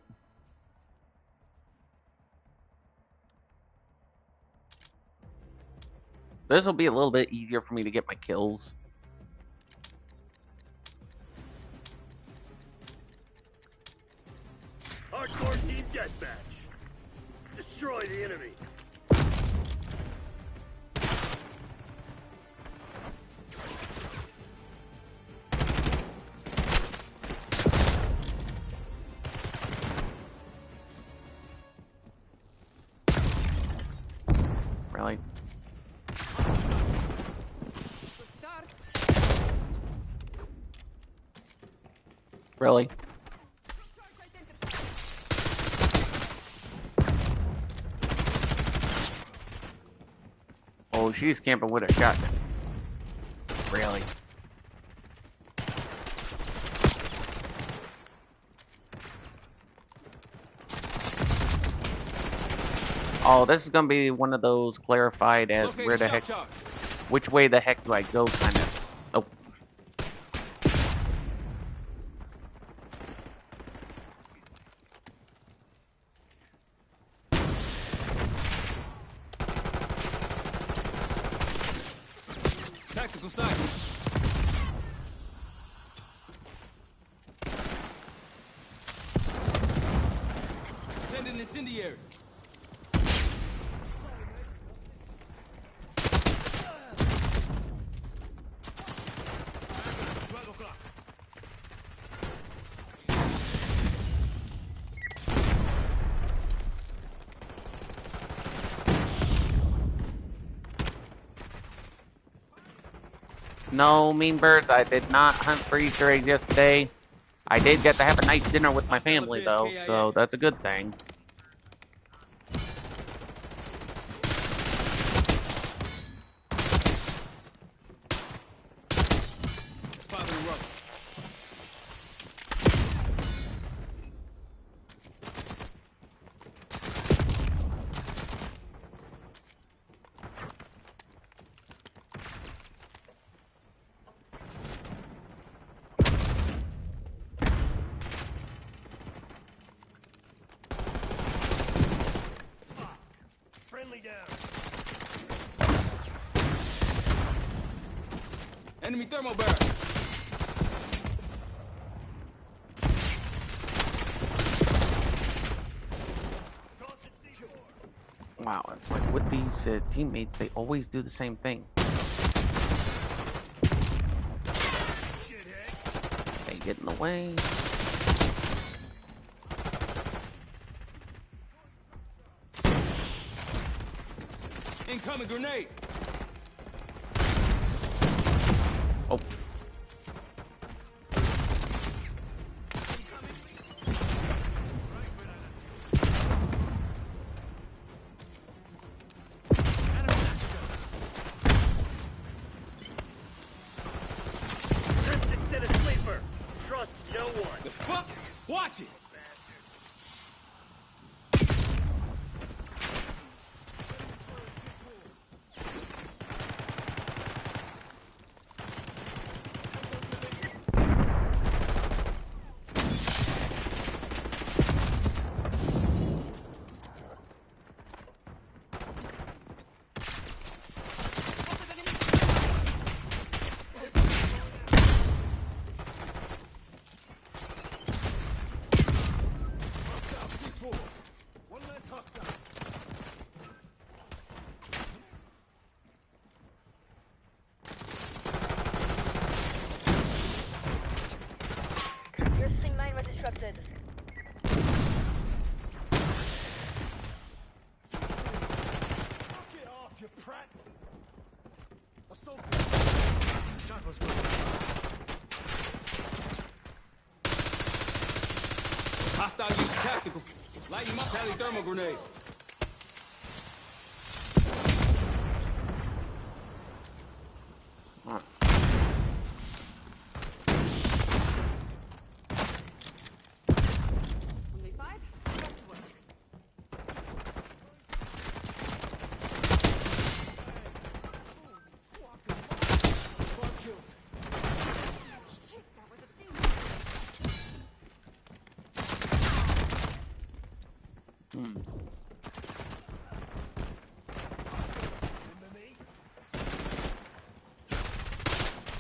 This will be a little bit easier for me to get my kills. Hardcore team deathmatch. Destroy the enemy. Really? Really? Oh, she's camping with a shotgun. Really? Oh, this is gonna be one of those clarified as Locate where the shot heck, charge. which way the heck do I go kind of. Oh. Tactical sight. Send an incendiary. No, Mean Birds, I did not hunt for Easter eggs yesterday. I did get to have a nice dinner with my family, though, so that's a good thing. It's 5 in a row. Friendly down. Enemy thermal barrel. Wow, it's like with these teammates, they always do the same thing. They get in the way. Incoming grenade. Oh. Test instead of sleeper. Trust no one. The fuck? Watch it. One less hostile. Your swing mine was disrupted. Get off, you prat. Assault. Chopper's good. Hostile use tactical. Light him up. Tally thermal grenade. Only 5? Let's work. Shit, that was a thing.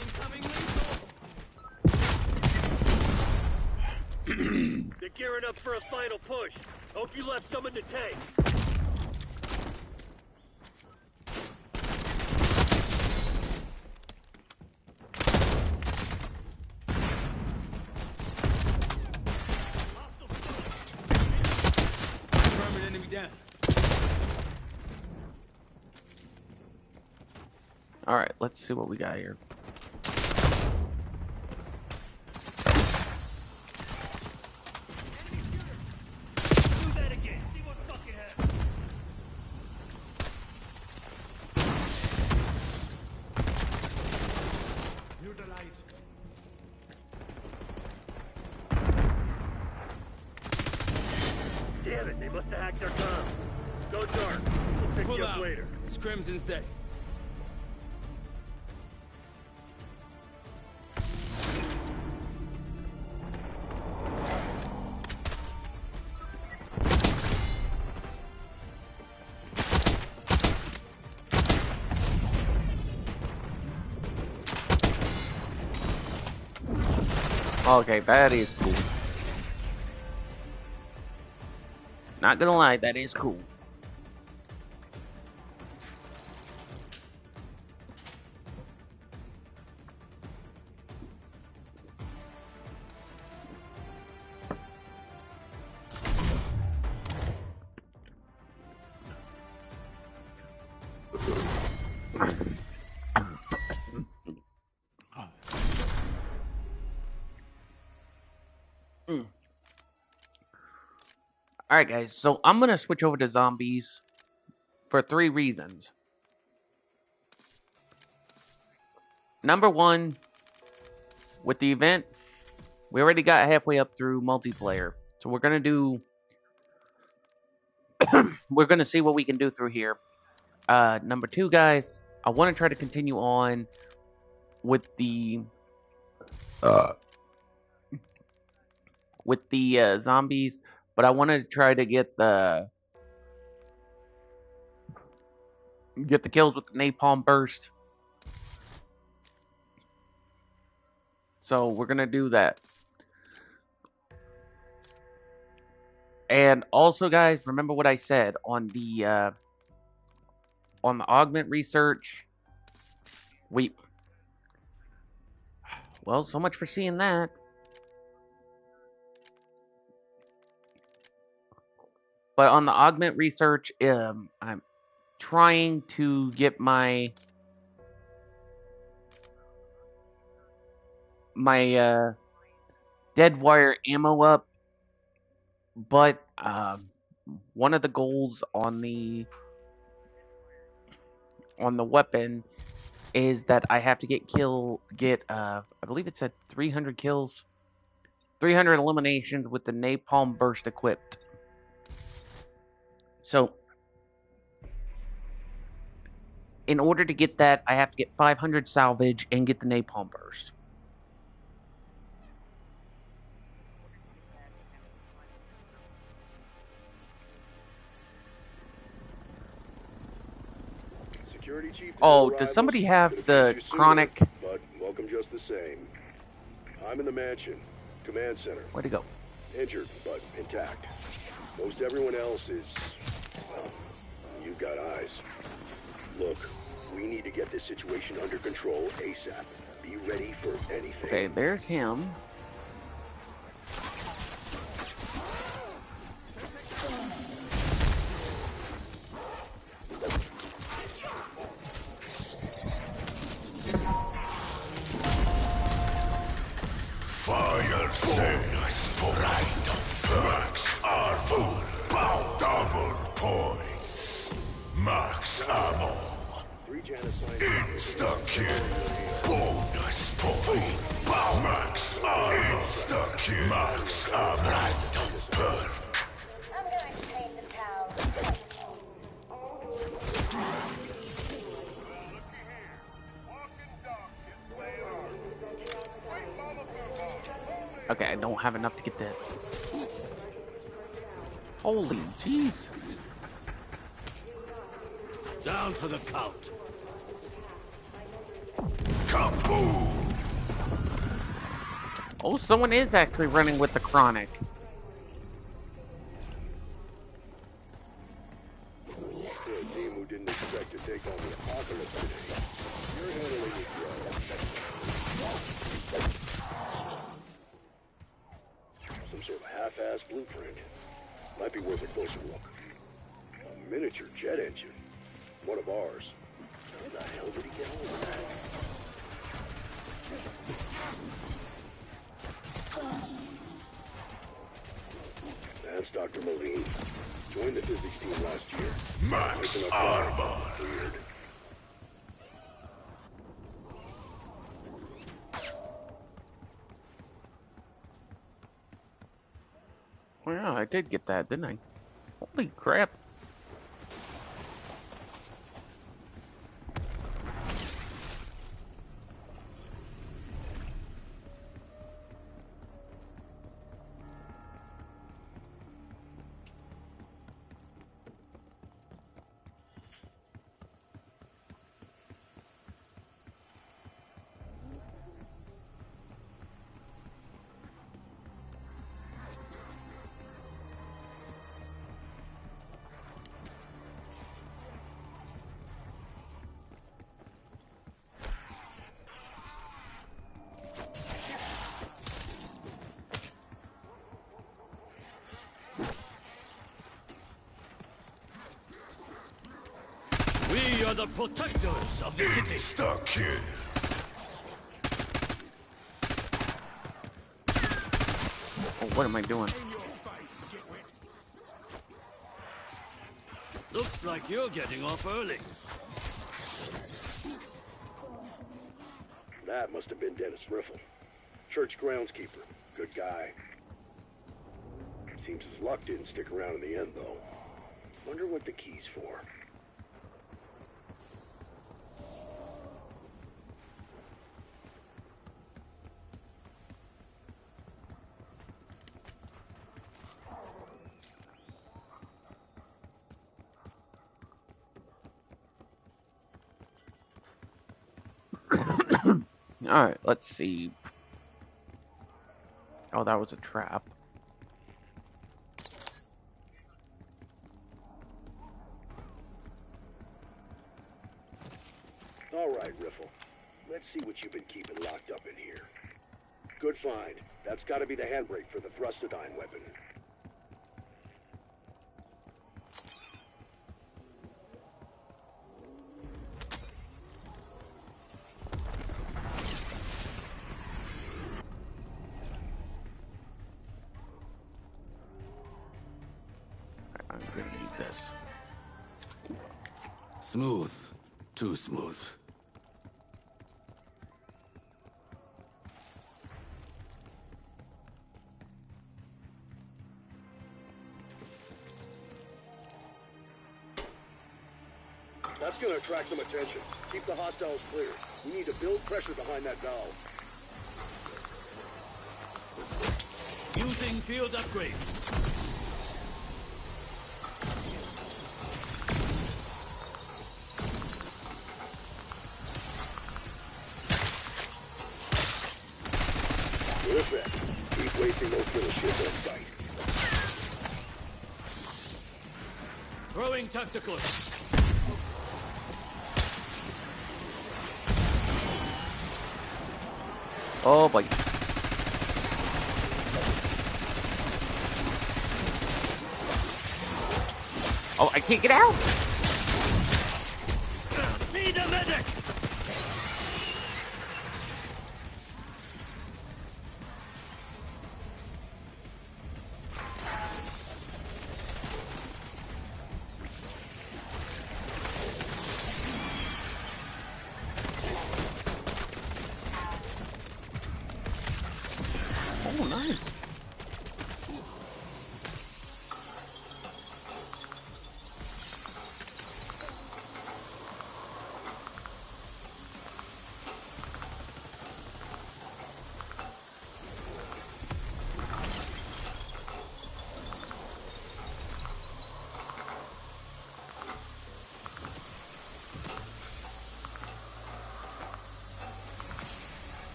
Incoming lethal. They're gearing up for a final push. Hope you left some in the tank. Confirming enemy down. All right, let's see what we got here. Do that again. See what fucking happens. Neutralized. Damn it, they must have hacked their comms. Go dark. We'll pick Pull you up out. later. It's Crimson's day. Okay, that is cool. Not gonna lie, that is cool. Alright guys, so I'm gonna switch over to zombies for 3 reasons. Number 1, with the event, we already got halfway up through multiplayer. So we're gonna do we're gonna see what we can do through here. Number 2, guys, I wanna try to continue on with the zombies, but I want to try to get the kills with the napalm burst. So we're gonna do that. And also, guys, remember what I said on the augment research. Well, so much for seeing that. But on the augment research, I'm trying to get my dead wire ammo up, but one of the goals on the weapon is that I have to get I believe it said 300 kills, 300 eliminations with the napalm burst equipped. So in order to get that, I have to get 500 salvage and get the napalm burst. Security chief. Oh, does somebody have the chronic? But welcome just the same. I'm in the mansion, command center. Where'd he go? Injured, but intact. Most everyone else is, well, you've got eyes. Look, we need to get this situation under control ASAP. Be ready for anything. Okay, there's him. Fire sales, right of perks are full. Double points. Max ammo. 3 genocide. Insta-kill. Bonus points. Max ammo. Insta-kill. Max ammo. Random perk. I'm going to clean the towel. Okay, I don't have enough to get that. Holy jeez. Down for the count. Kaboom! Oh, someone is actually running with the chronic. For a team who didn't expect to take on the apocalypse today, you're handling it well. Some sort of half-assed blueprint. Might be worth a closer look. A miniature jet engine. One of ours. How the hell did he get hold of that? That's Dr. Moline. Joined the physics team last year. Max armor. Weird. Well, yeah, I did get that, didn't I? Holy crap. We are the protectors of the city. Insta-kill. Oh, what am I doing? Looks like you're getting off early. That must have been Dennis Riffle. Church groundskeeper. Good guy. Seems his luck didn't stick around in the end, though. Wonder what the key's for. Alright, let's see. Oh, that was a trap. All right, Riffle. Let's see what you've been keeping locked up in here. Good find. That's got to be the handbrake for the thrustodyne weapon. I'm gonna need this. Smooth. Too smooth. That's gonna attract some attention. Keep the hostiles clear. We need to build pressure behind that valve. Using field upgrade. Perfect. Keep wasting those little shits on sight. Throwing tactical. Oh boy. Oh, I can't get out! Need a medic! Oh, nice.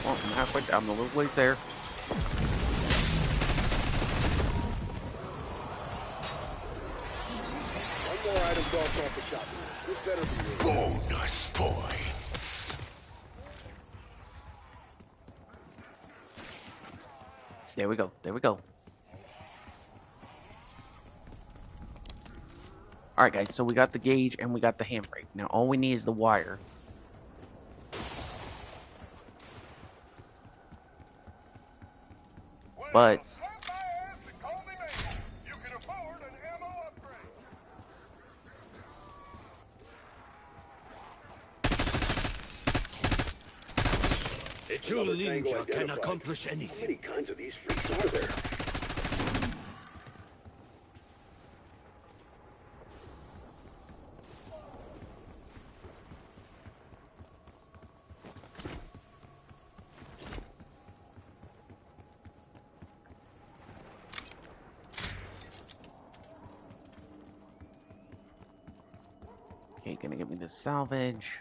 Well, I'm halfway down the little ways there. One more item dropped off the shop. This better be real. Bonus points. There we go. There we go. Alright, guys. So we got the gauge and we got the handbrake. Now, all we need is the wire. But A true Another tango ninja can identified. accomplish How anything. many kinds of these freaks are there? okay, gonna give me the salvage.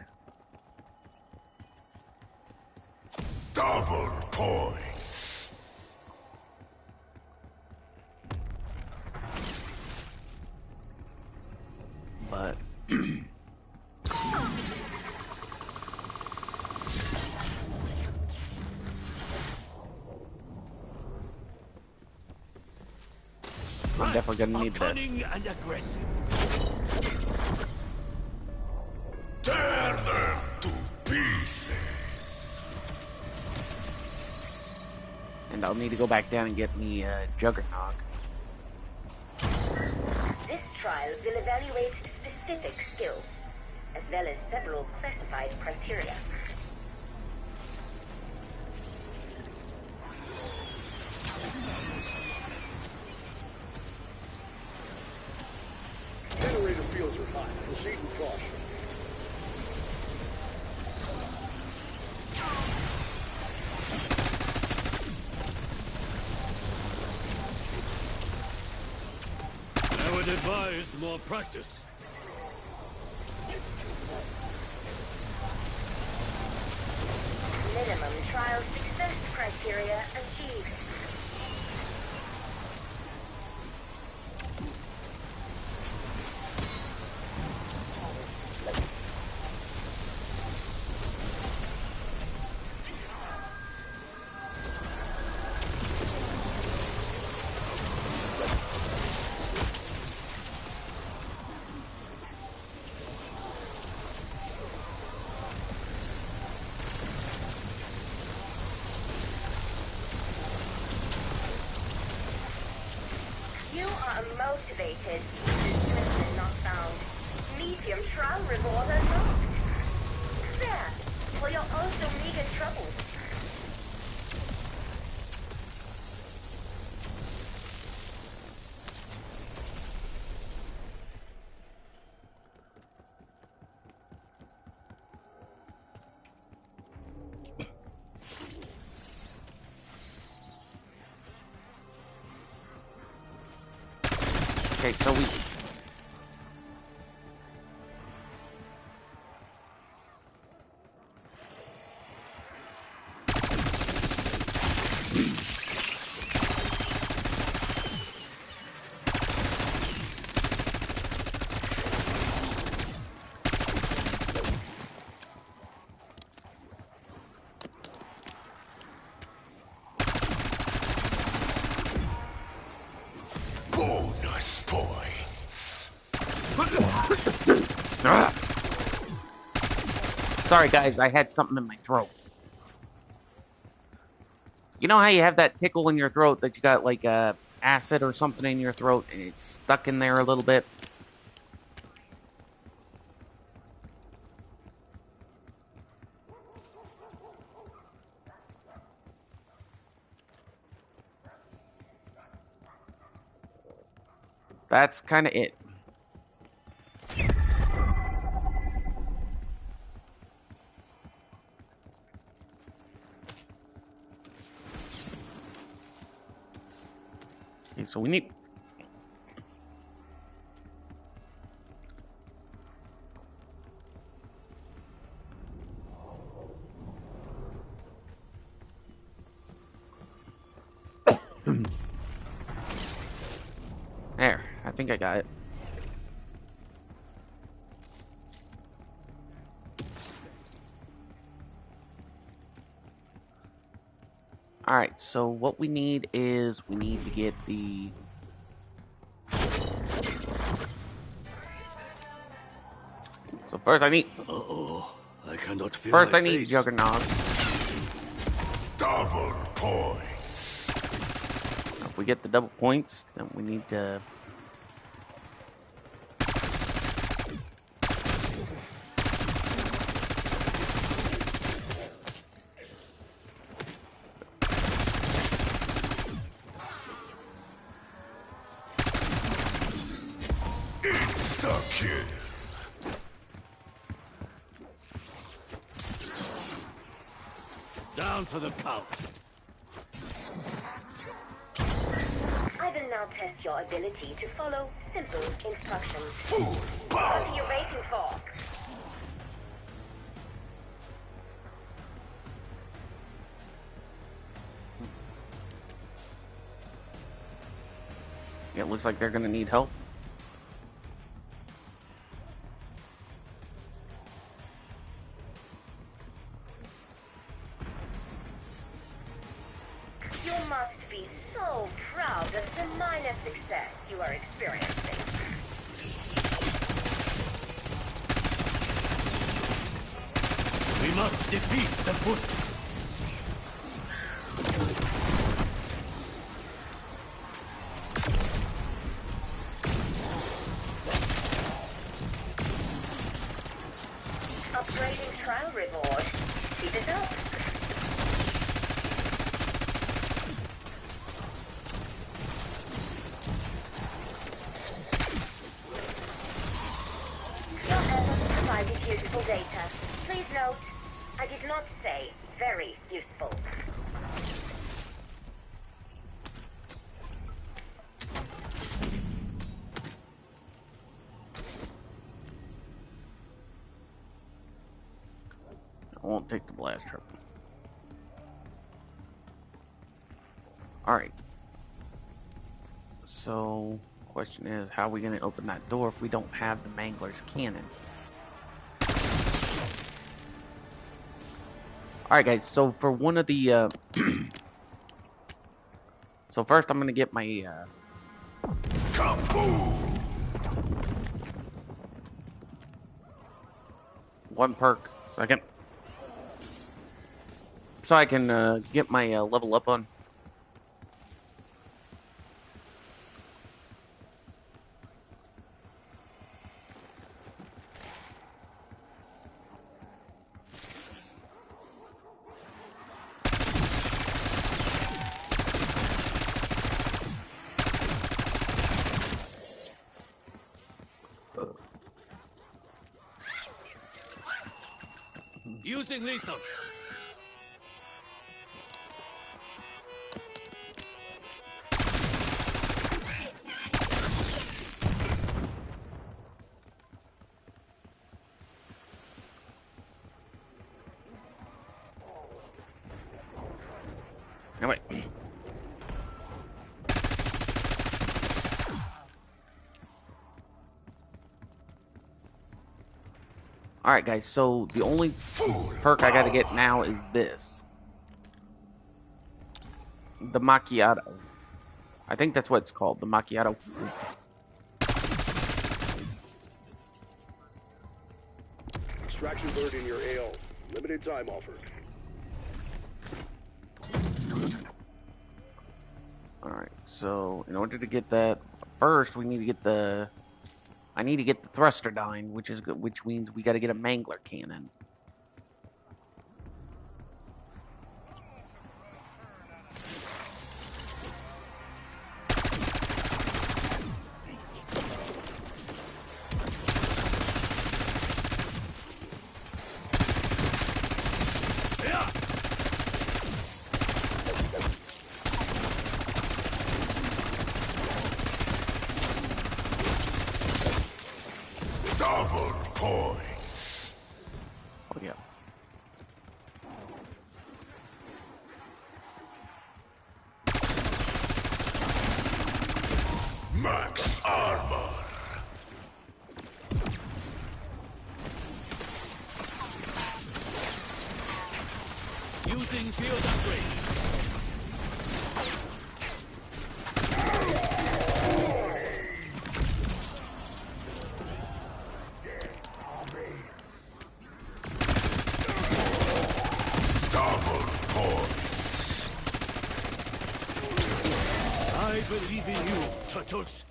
Double points. But I'm definitely gonna need this. Cunning and aggressive. Tear them to pieces. And I'll need to go back down and get me Juggernog. This trial will evaluate specific skills, as well as several classified criteria. Generator fields are hot. Proceed with caution. I would advise more practice. Minimum trial success criteria achieved. You are motivated. Mission not found. Medium trial reward unlocked. There, for your also meager troubles. Okay, so we... Bonus points. Ah! Sorry, guys, I had something in my throat. You know how you have that tickle in your throat that you got, like, acid or something in your throat and it's stuck in there a little bit. That's kind of it. Okay, so we need... There, I think I got it. Alright, so what we need is we need to get the... So first I need... Uh-oh. I cannot feel First my I need face. Juggernaut. Double points. If we get the double points, then we need to... Insta-kill. Down for the count. I will now test your ability to follow simple instructions. Full What power. are you waiting for? Yeah, it looks like they're gonna need help. You must be so proud of the minor success you are experiencing. We must defeat the foot. Upgrading trial reward. Keep it up. Your efforts provided useful data. Please note, I did not say very useful. I won't take the blast trip. Alright. So, question is, how are we going to open that door if we don't have the Mangler's cannon? Alright guys, so for one of the, so first I'm going to get my, Kaboom. one perk, so I can get my level up on. Using lethal. No, wait. Alright guys, so the only perk I gotta get now is this. The Macchiato. I think that's what it's called, the Macchiato. Extraction bird in your AO. Limited time offered. Alright, So in order to get that, first we need to get the. I need to get the thruster dying, which is good, which means we got to get a mangler cannon. Double points. Oh yeah. Max armor. Using field upgrade. Double points. I believe in you, turtles.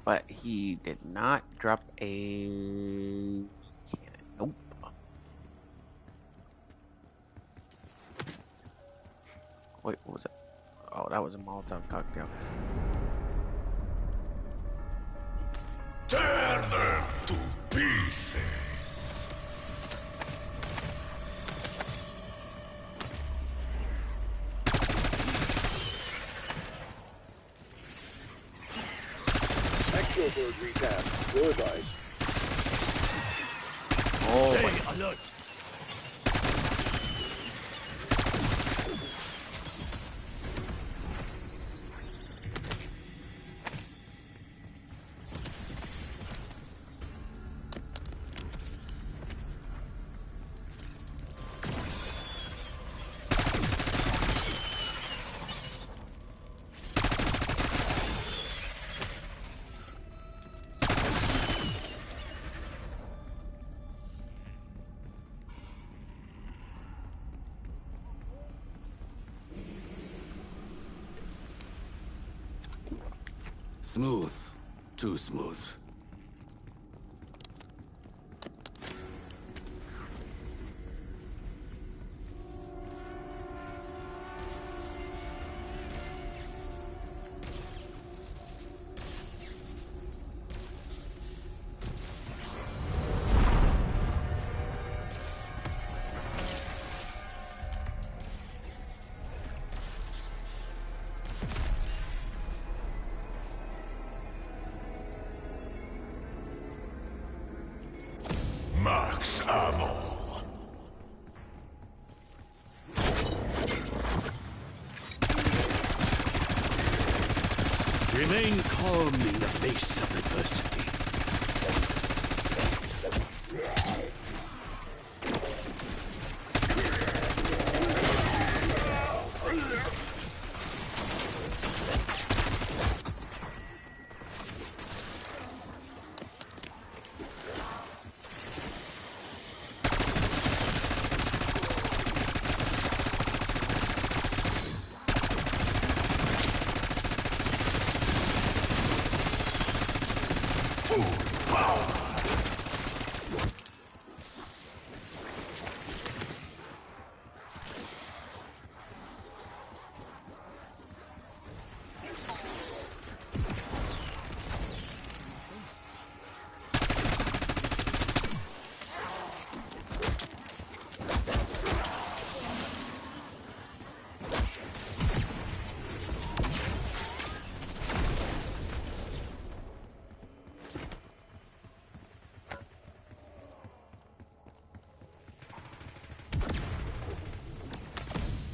But he did not drop a cannon. Nope. Wait, what was it? Oh, that was a Molotov cocktail. Tear them to pieces. Exo bird retap. Will advise. Oh, Stay alert. Smooth. Too smooth. Max ammo. Remain calm in the face of adversity.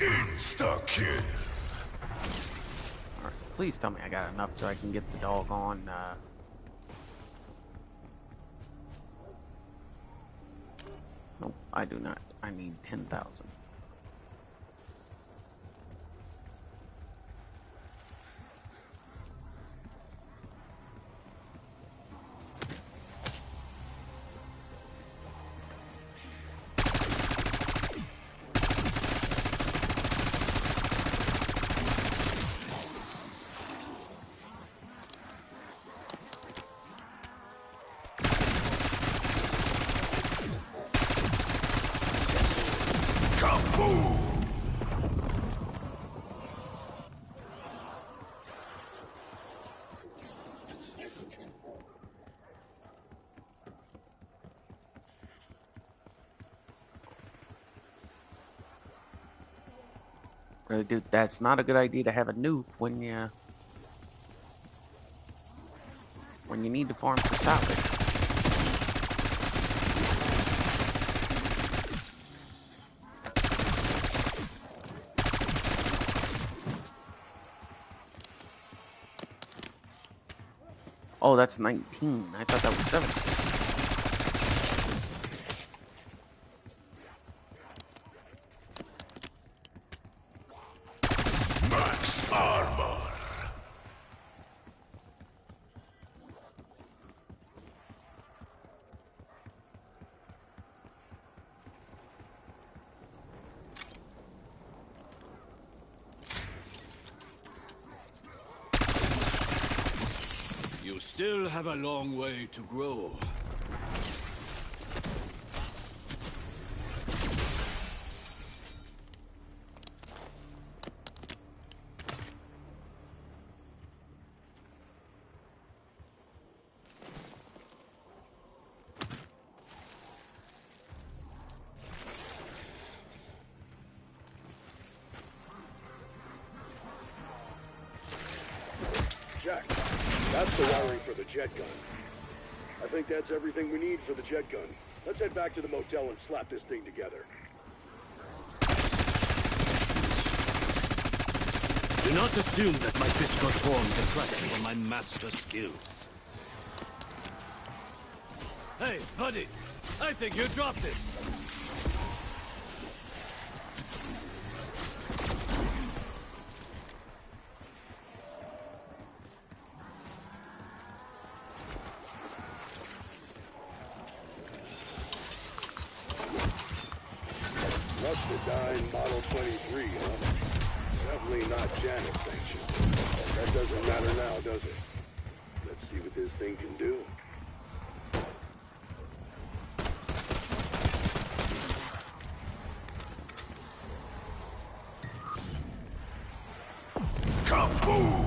Insta-kill. alright. Please tell me I got enough so I can get the doggone. Nope, I do not. I need 10,000. Kaboom! Really, dude, that's not a good idea to have a nuke when you need to farm to stop it. Oh, that's 19. I thought that was 17. Max armor. You still have a long way to grow. Jack, that's the wiring for the jet gun. I think that's everything we need for the jet gun. Let's head back to the motel and slap this thing together. Do not assume that my physical form detracts from my master skills. Hey, buddy! I think you dropped it! Rusted Model 23, huh? Definitely not Janet sanctioned. That doesn't matter now, does it? Let's see what this thing can do. Kaboom!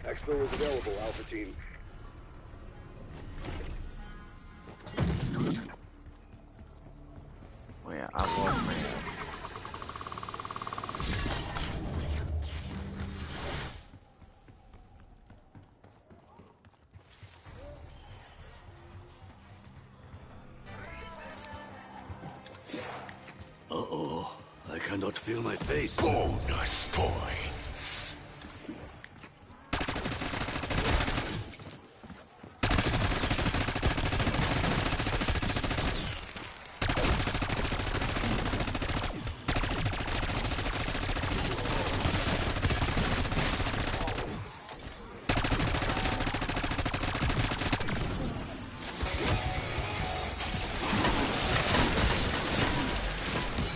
Exfil is available, Alpha Team. Oh yeah, I lost my Uh-oh. I cannot feel my face. Bonus points.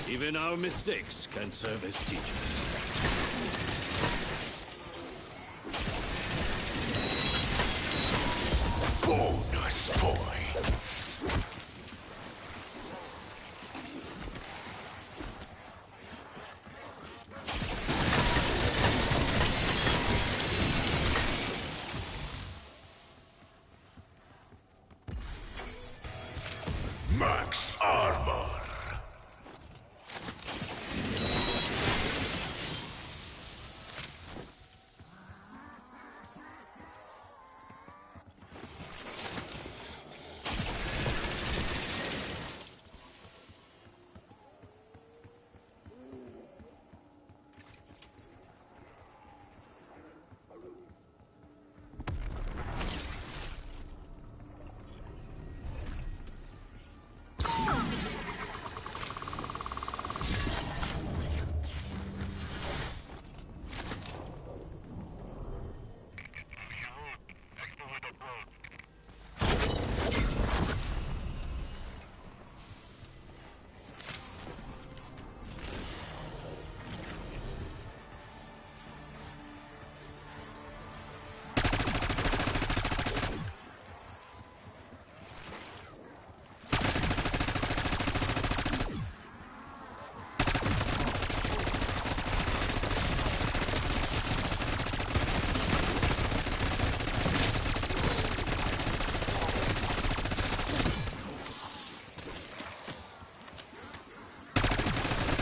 Even our mistakes can serve as teachers. Bonus points. Max armor.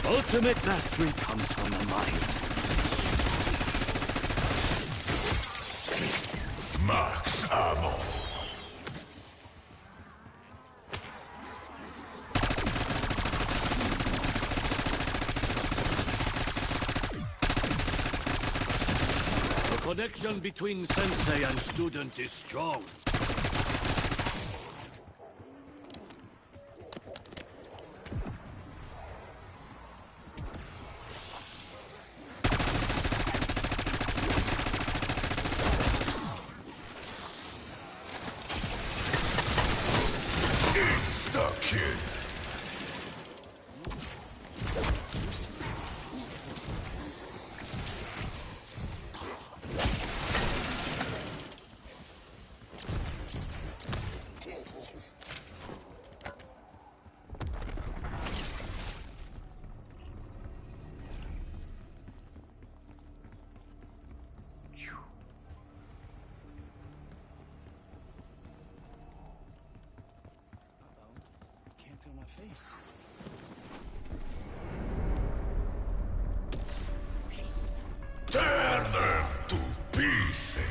Ultimate mastery comes from the mind. Max ammo. The connection between sensei and student is strong. Insta-kill. Can't feel my face. Turn them to pieces.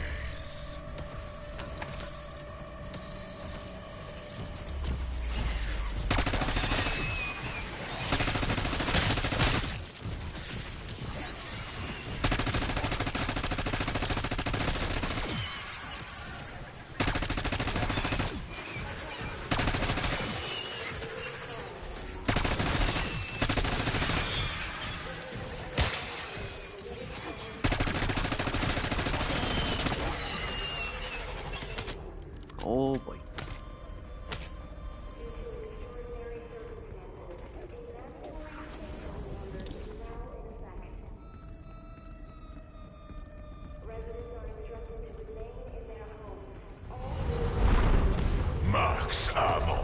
Oh boy. Max ammo.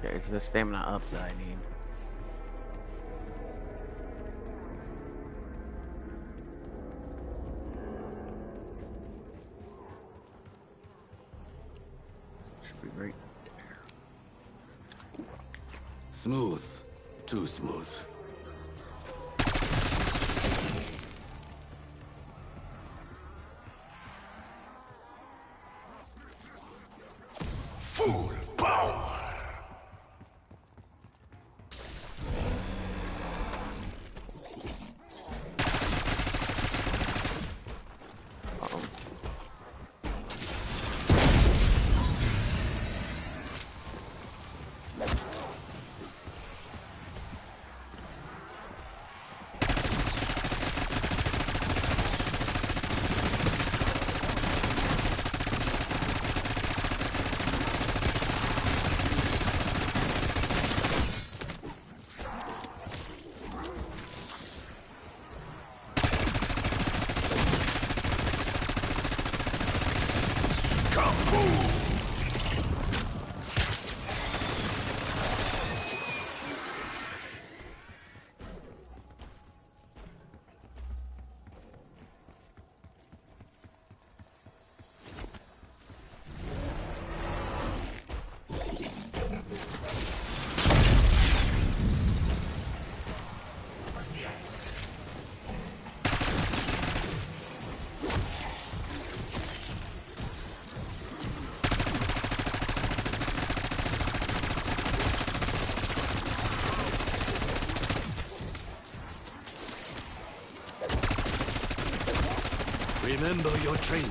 Okay, it's the stamina up that I need. Should be right there. Smooth. Too smooth. Full power. Uh-oh. Remember your training.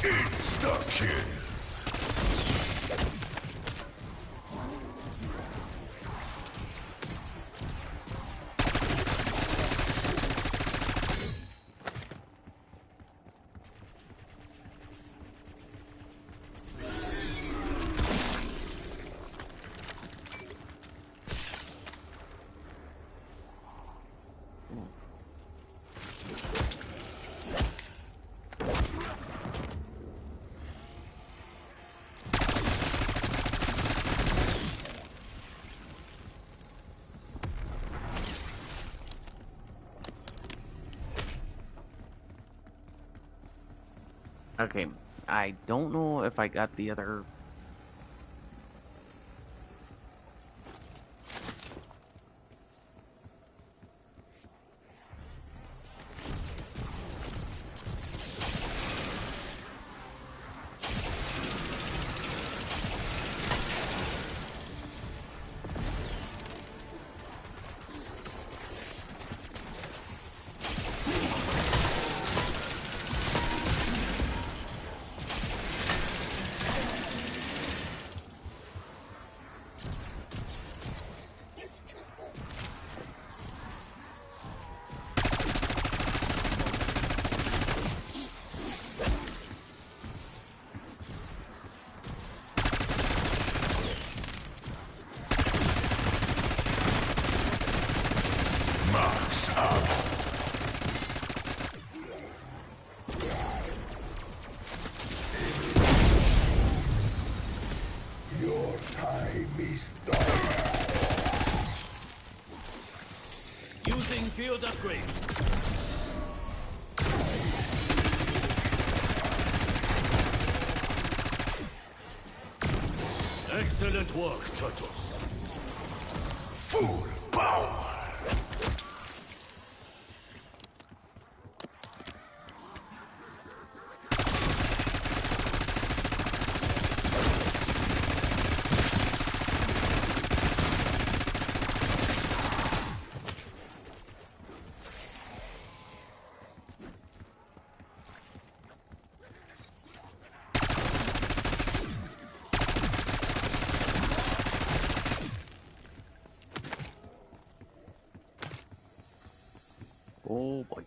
Insta-kill. Okay, I don't know if I got the other field upgrade. Excellent work, Turtles. Full power. Oh boy.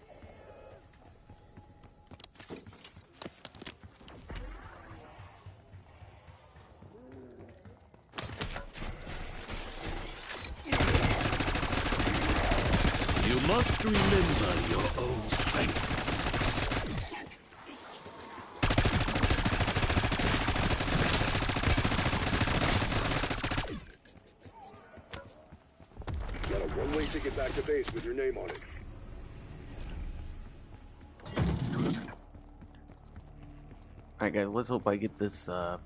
You must remember your own strength. Got a one-way ticket back to base with your name on it. Alright guys, let's hope I get this I'm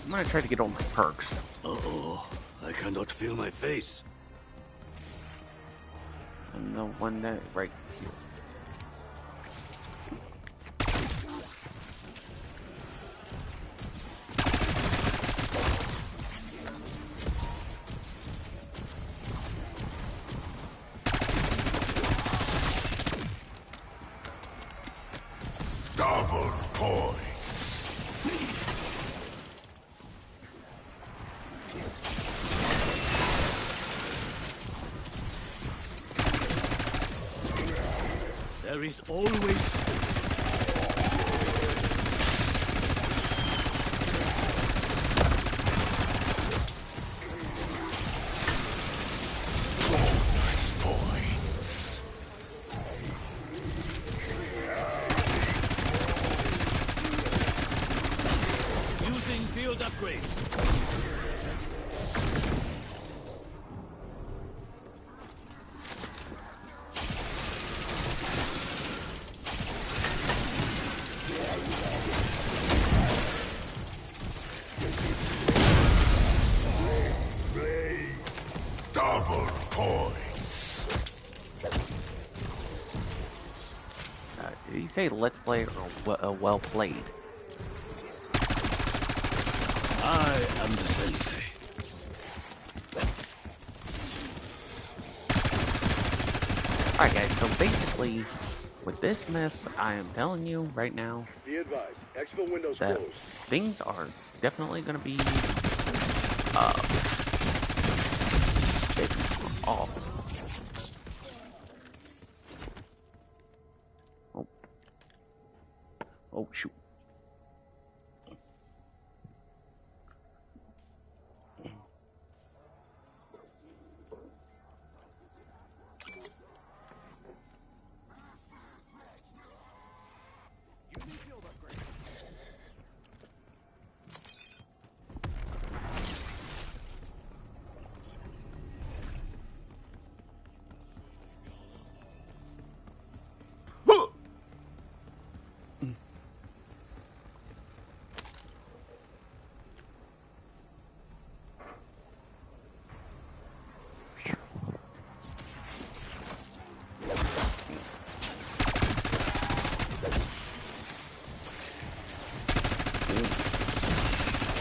gonna try to get all my perks. Uh-oh. I cannot feel my face. And the one that right here. Double points. There is always... Bonus points. Using field upgrade. Double points. Did he say let's play or well played? I am the sensei. Alright guys, so basically, with this mess, I am telling you right now Be advised, exfil windows that closed. things are definitely gonna be off. Oh shoot.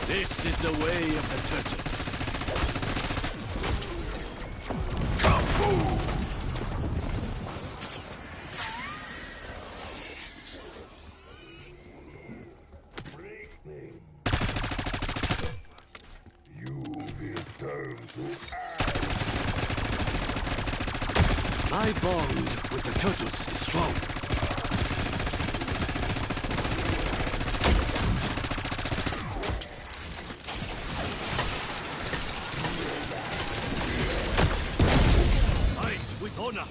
This is the way of the turtle. Kaboom! You return to My bond with the turtles is strong. Fight with honor.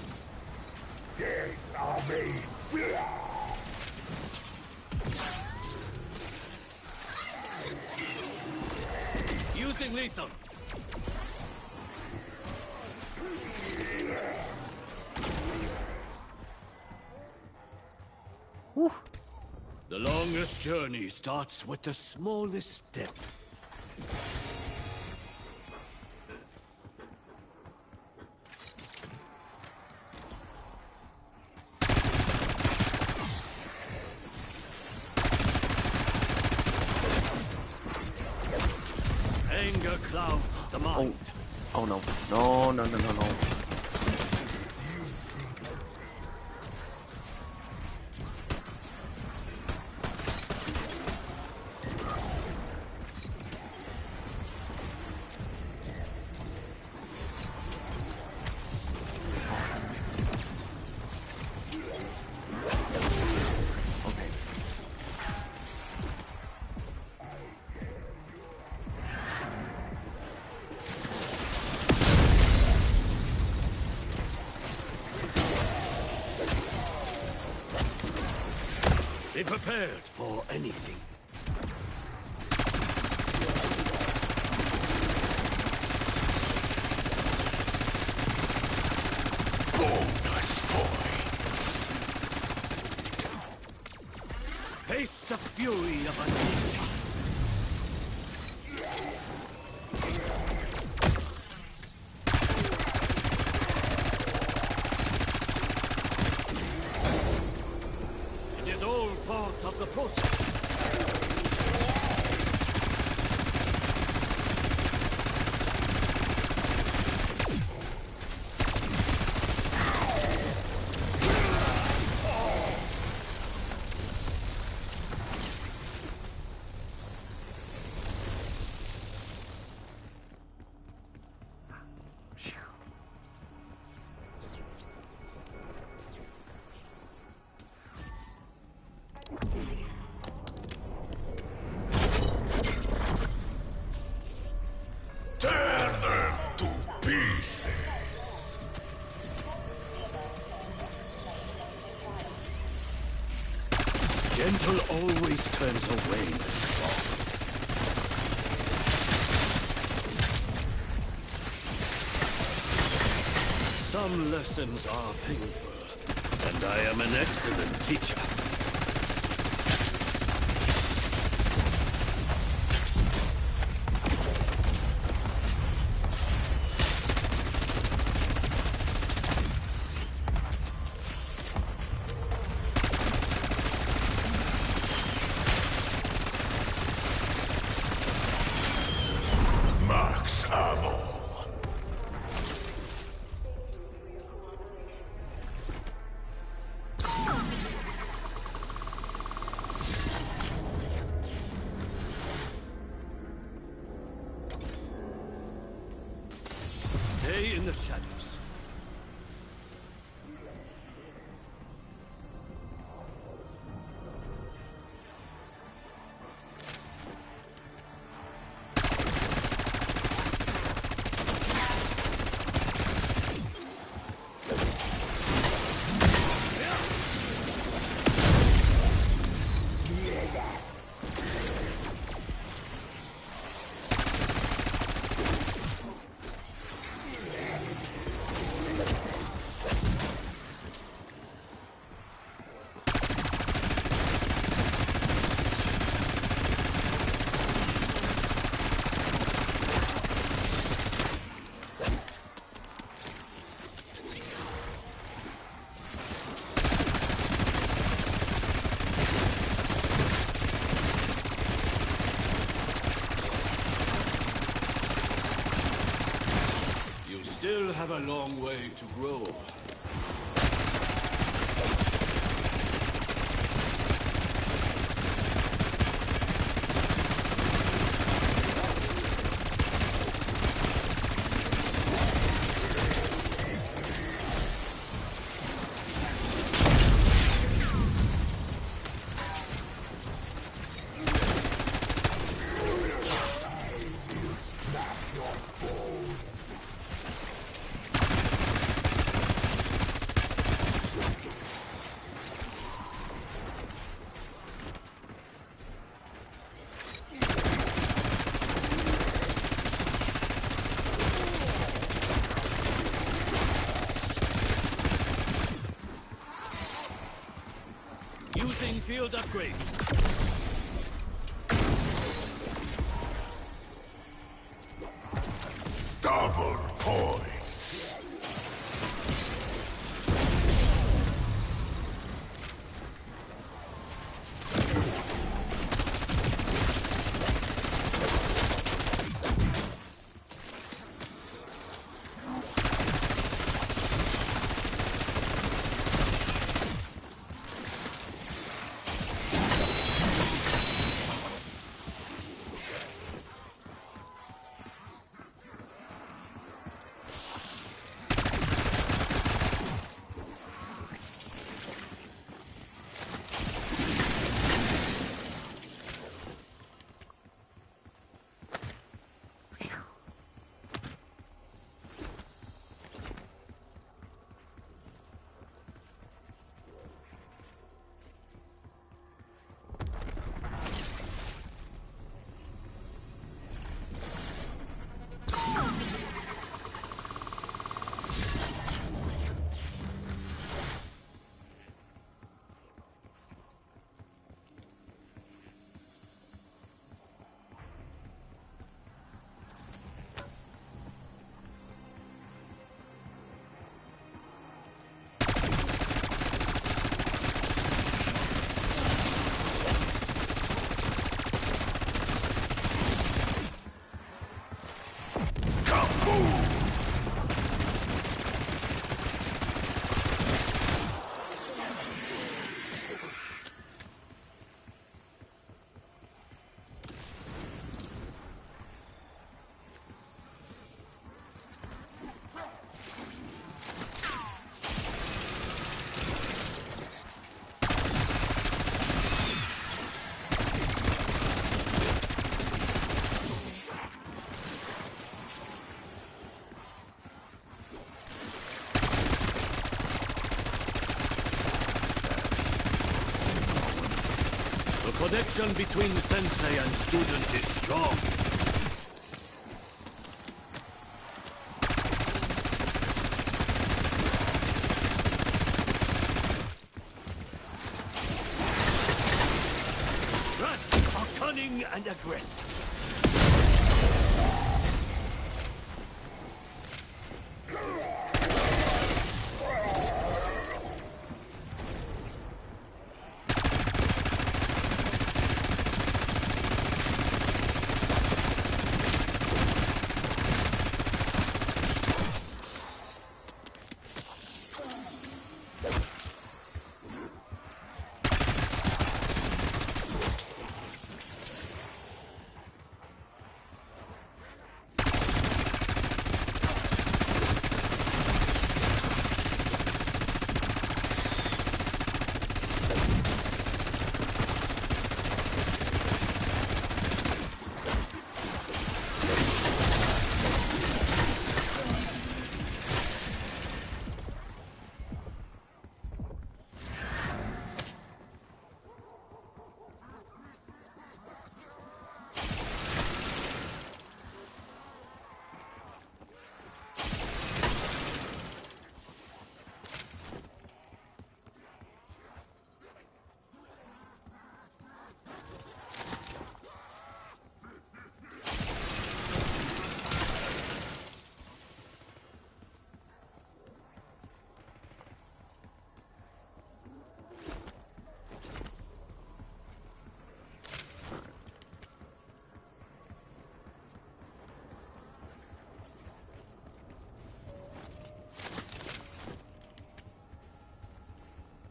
Death Army. Python. Whew. The longest journey starts with the smallest step. Anger clouds the mind. Oh no. No, no, no, no, no. Be prepared for anything. Bonus points. Face the fury of a ninja. It is all part of the process. Tear them to pieces. Gentle always turns away the strong. Some lessons are painful, and I am an excellent teacher. Max ammo. Stay in the shadows. You still have a long way to grow. Using field upgrade. Double points. The connection between sensei and student is strong. Rats are cunning and aggressive.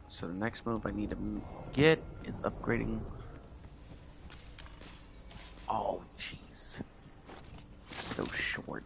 So the next move I need to get is upgrading. Oh, jeez. So short.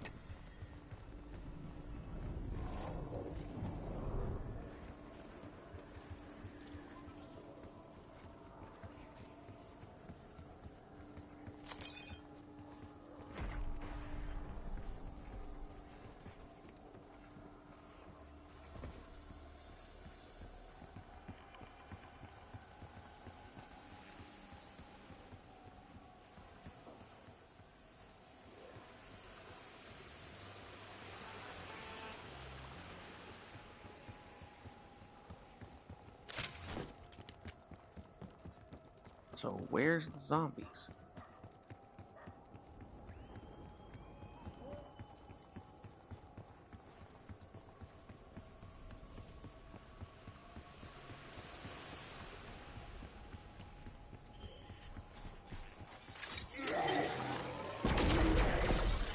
So where's the zombies?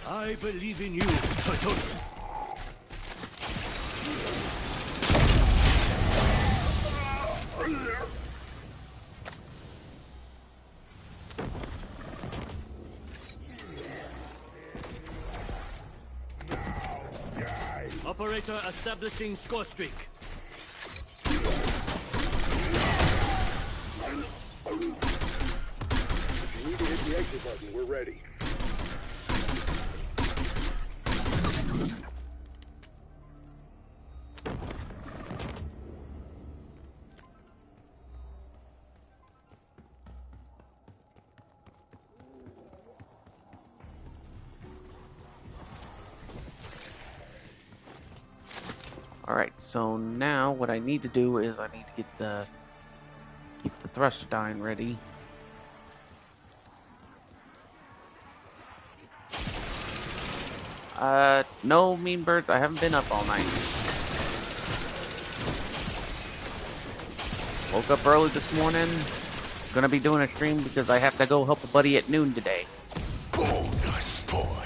I believe in you, Turtles. Operator establishing score streak. If you need to hit the exit button, we're ready. Alright, so now what I need to do is I need to get keep the thruster dyne ready. No, mean birds, I haven't been up all night. Woke up early this morning. Gonna be doing a stream because I have to go help a buddy at noon today. Bonus points.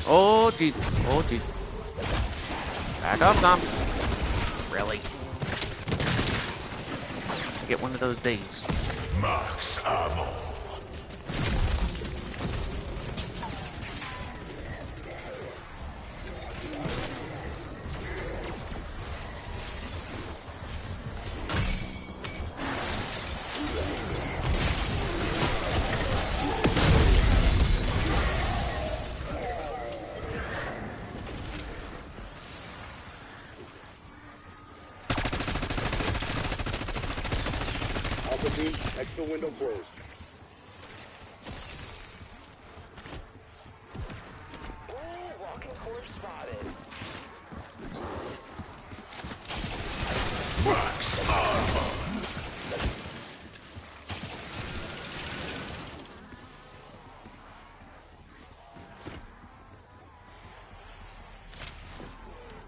Oh jeez, oh jeez. Back off, zombie. Really? Get one of those days. Max ammo. Alpha team, exfil window closed. Walking course spotted. Max armor.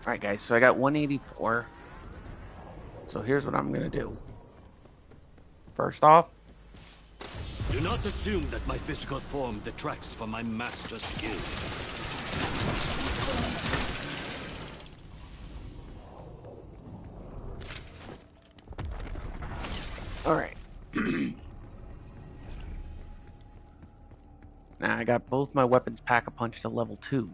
Alright guys, so I got 184. So here's what I'm gonna do. First off, Do not assume that my physical form detracts from my master skill. alright. Now I got both my weapons pack-a-punch to level 2.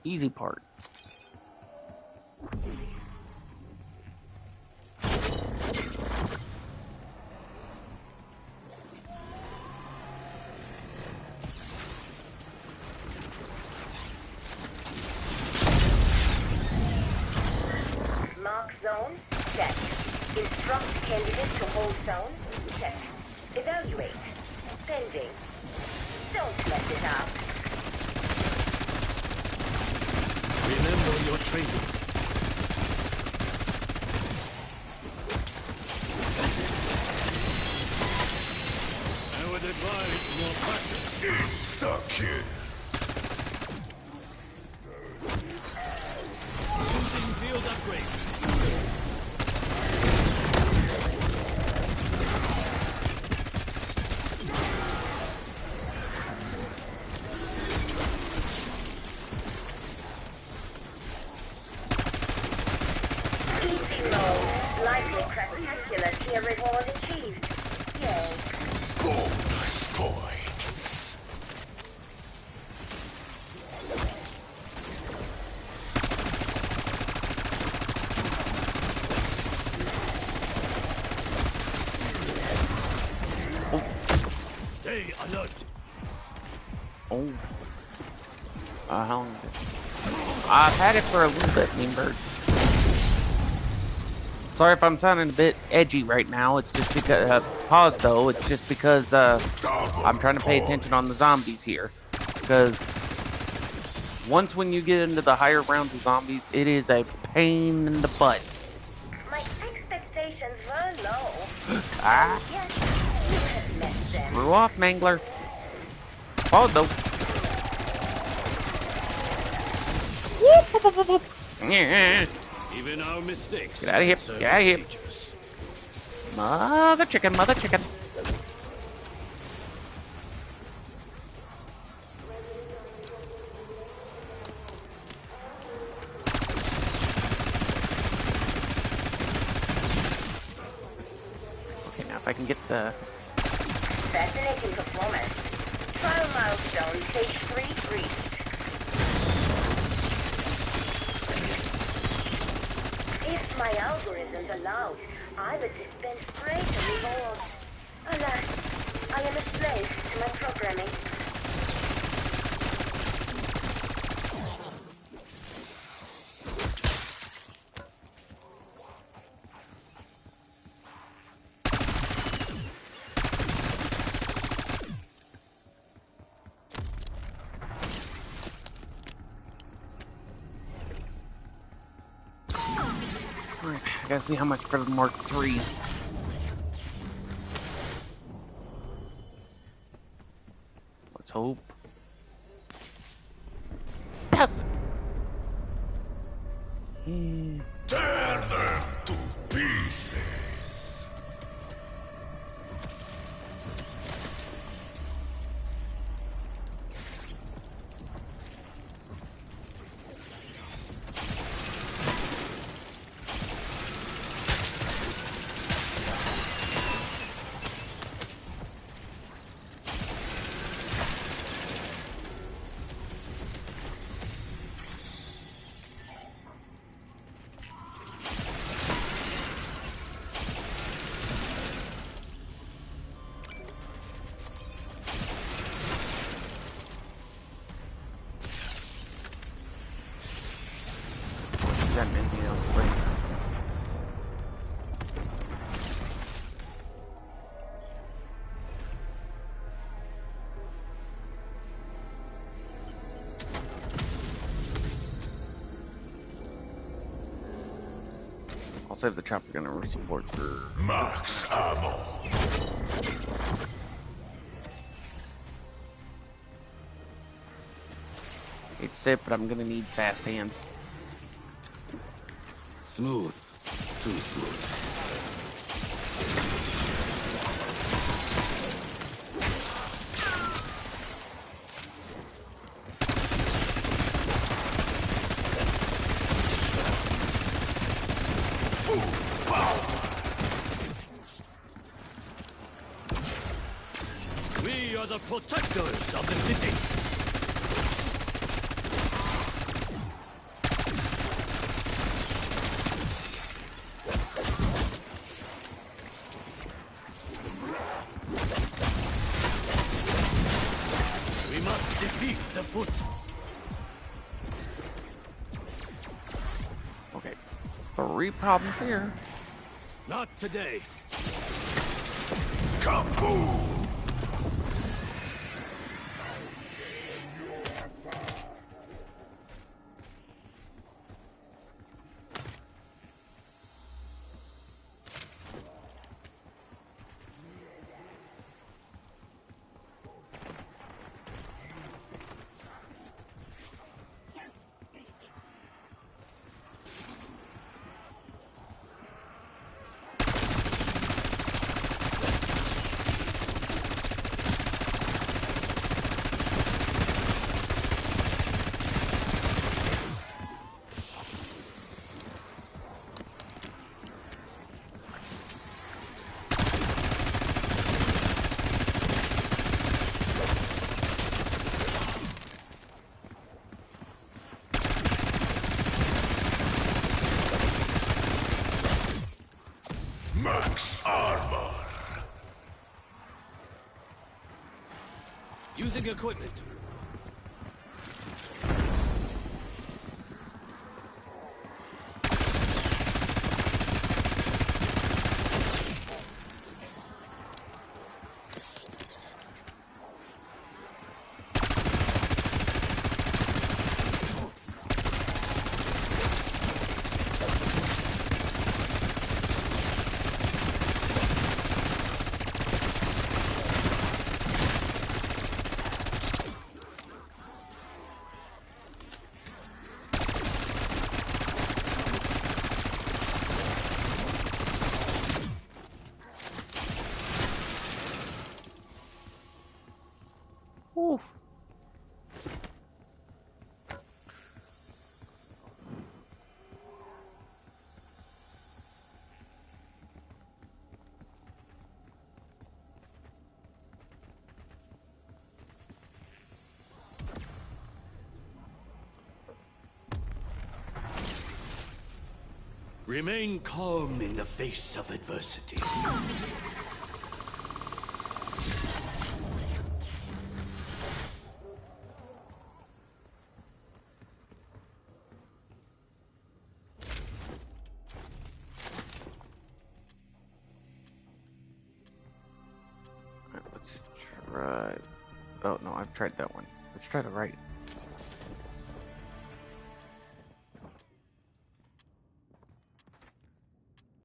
Easy part. Mark zone? Check. Instruct candidate to hold zone? Check. Evaluate. Pending. Don't mess it up. Remember your training. I would advise more practice. Insta-kill. Using field upgrade. Easy mode. Likely spectacular tier reward achieved. Yay. Bonus points. Stay alert. Oh. How long? I've had it for a little bit, Mean Bird. Sorry if I'm sounding a bit edgy right now. It's just because pause though. It's just because I'm trying to pay attention on the zombies here. Because once when you get into the higher rounds of zombies, it is a pain in the butt. My expectations were low. Ah. Yes, you have met them. Screw off, Mangler. Pause though. Whoop, whoop, whoop, whoop. Yeah. Even our mistakes. Get out of here. serve Get out of as here. teachers. Mother chicken, mother chicken. Okay, now if I can get the... Fascinating performance. Trial milestone, stage 3 reached. If my algorithms allowed, I would dispense greater rewards. Alas, I am a slave to my programming. Alright, I gotta see how much for the Mark III. Let's hope. Yes! Turn them to pieces. Got anything else? Wait. I'll save the chopper gun and support for Max ammo. hate to say it, but I'm gonna need fast hands. Smooth. Too smooth. We are the protectors of the city. We must defeat the foot. Okay. 3 problems here. Not today. Kaboom! Using equipment. Oof. Remain calm in the face of adversity. Alright, let's try. Oh no, I've tried that one. Let's try the right.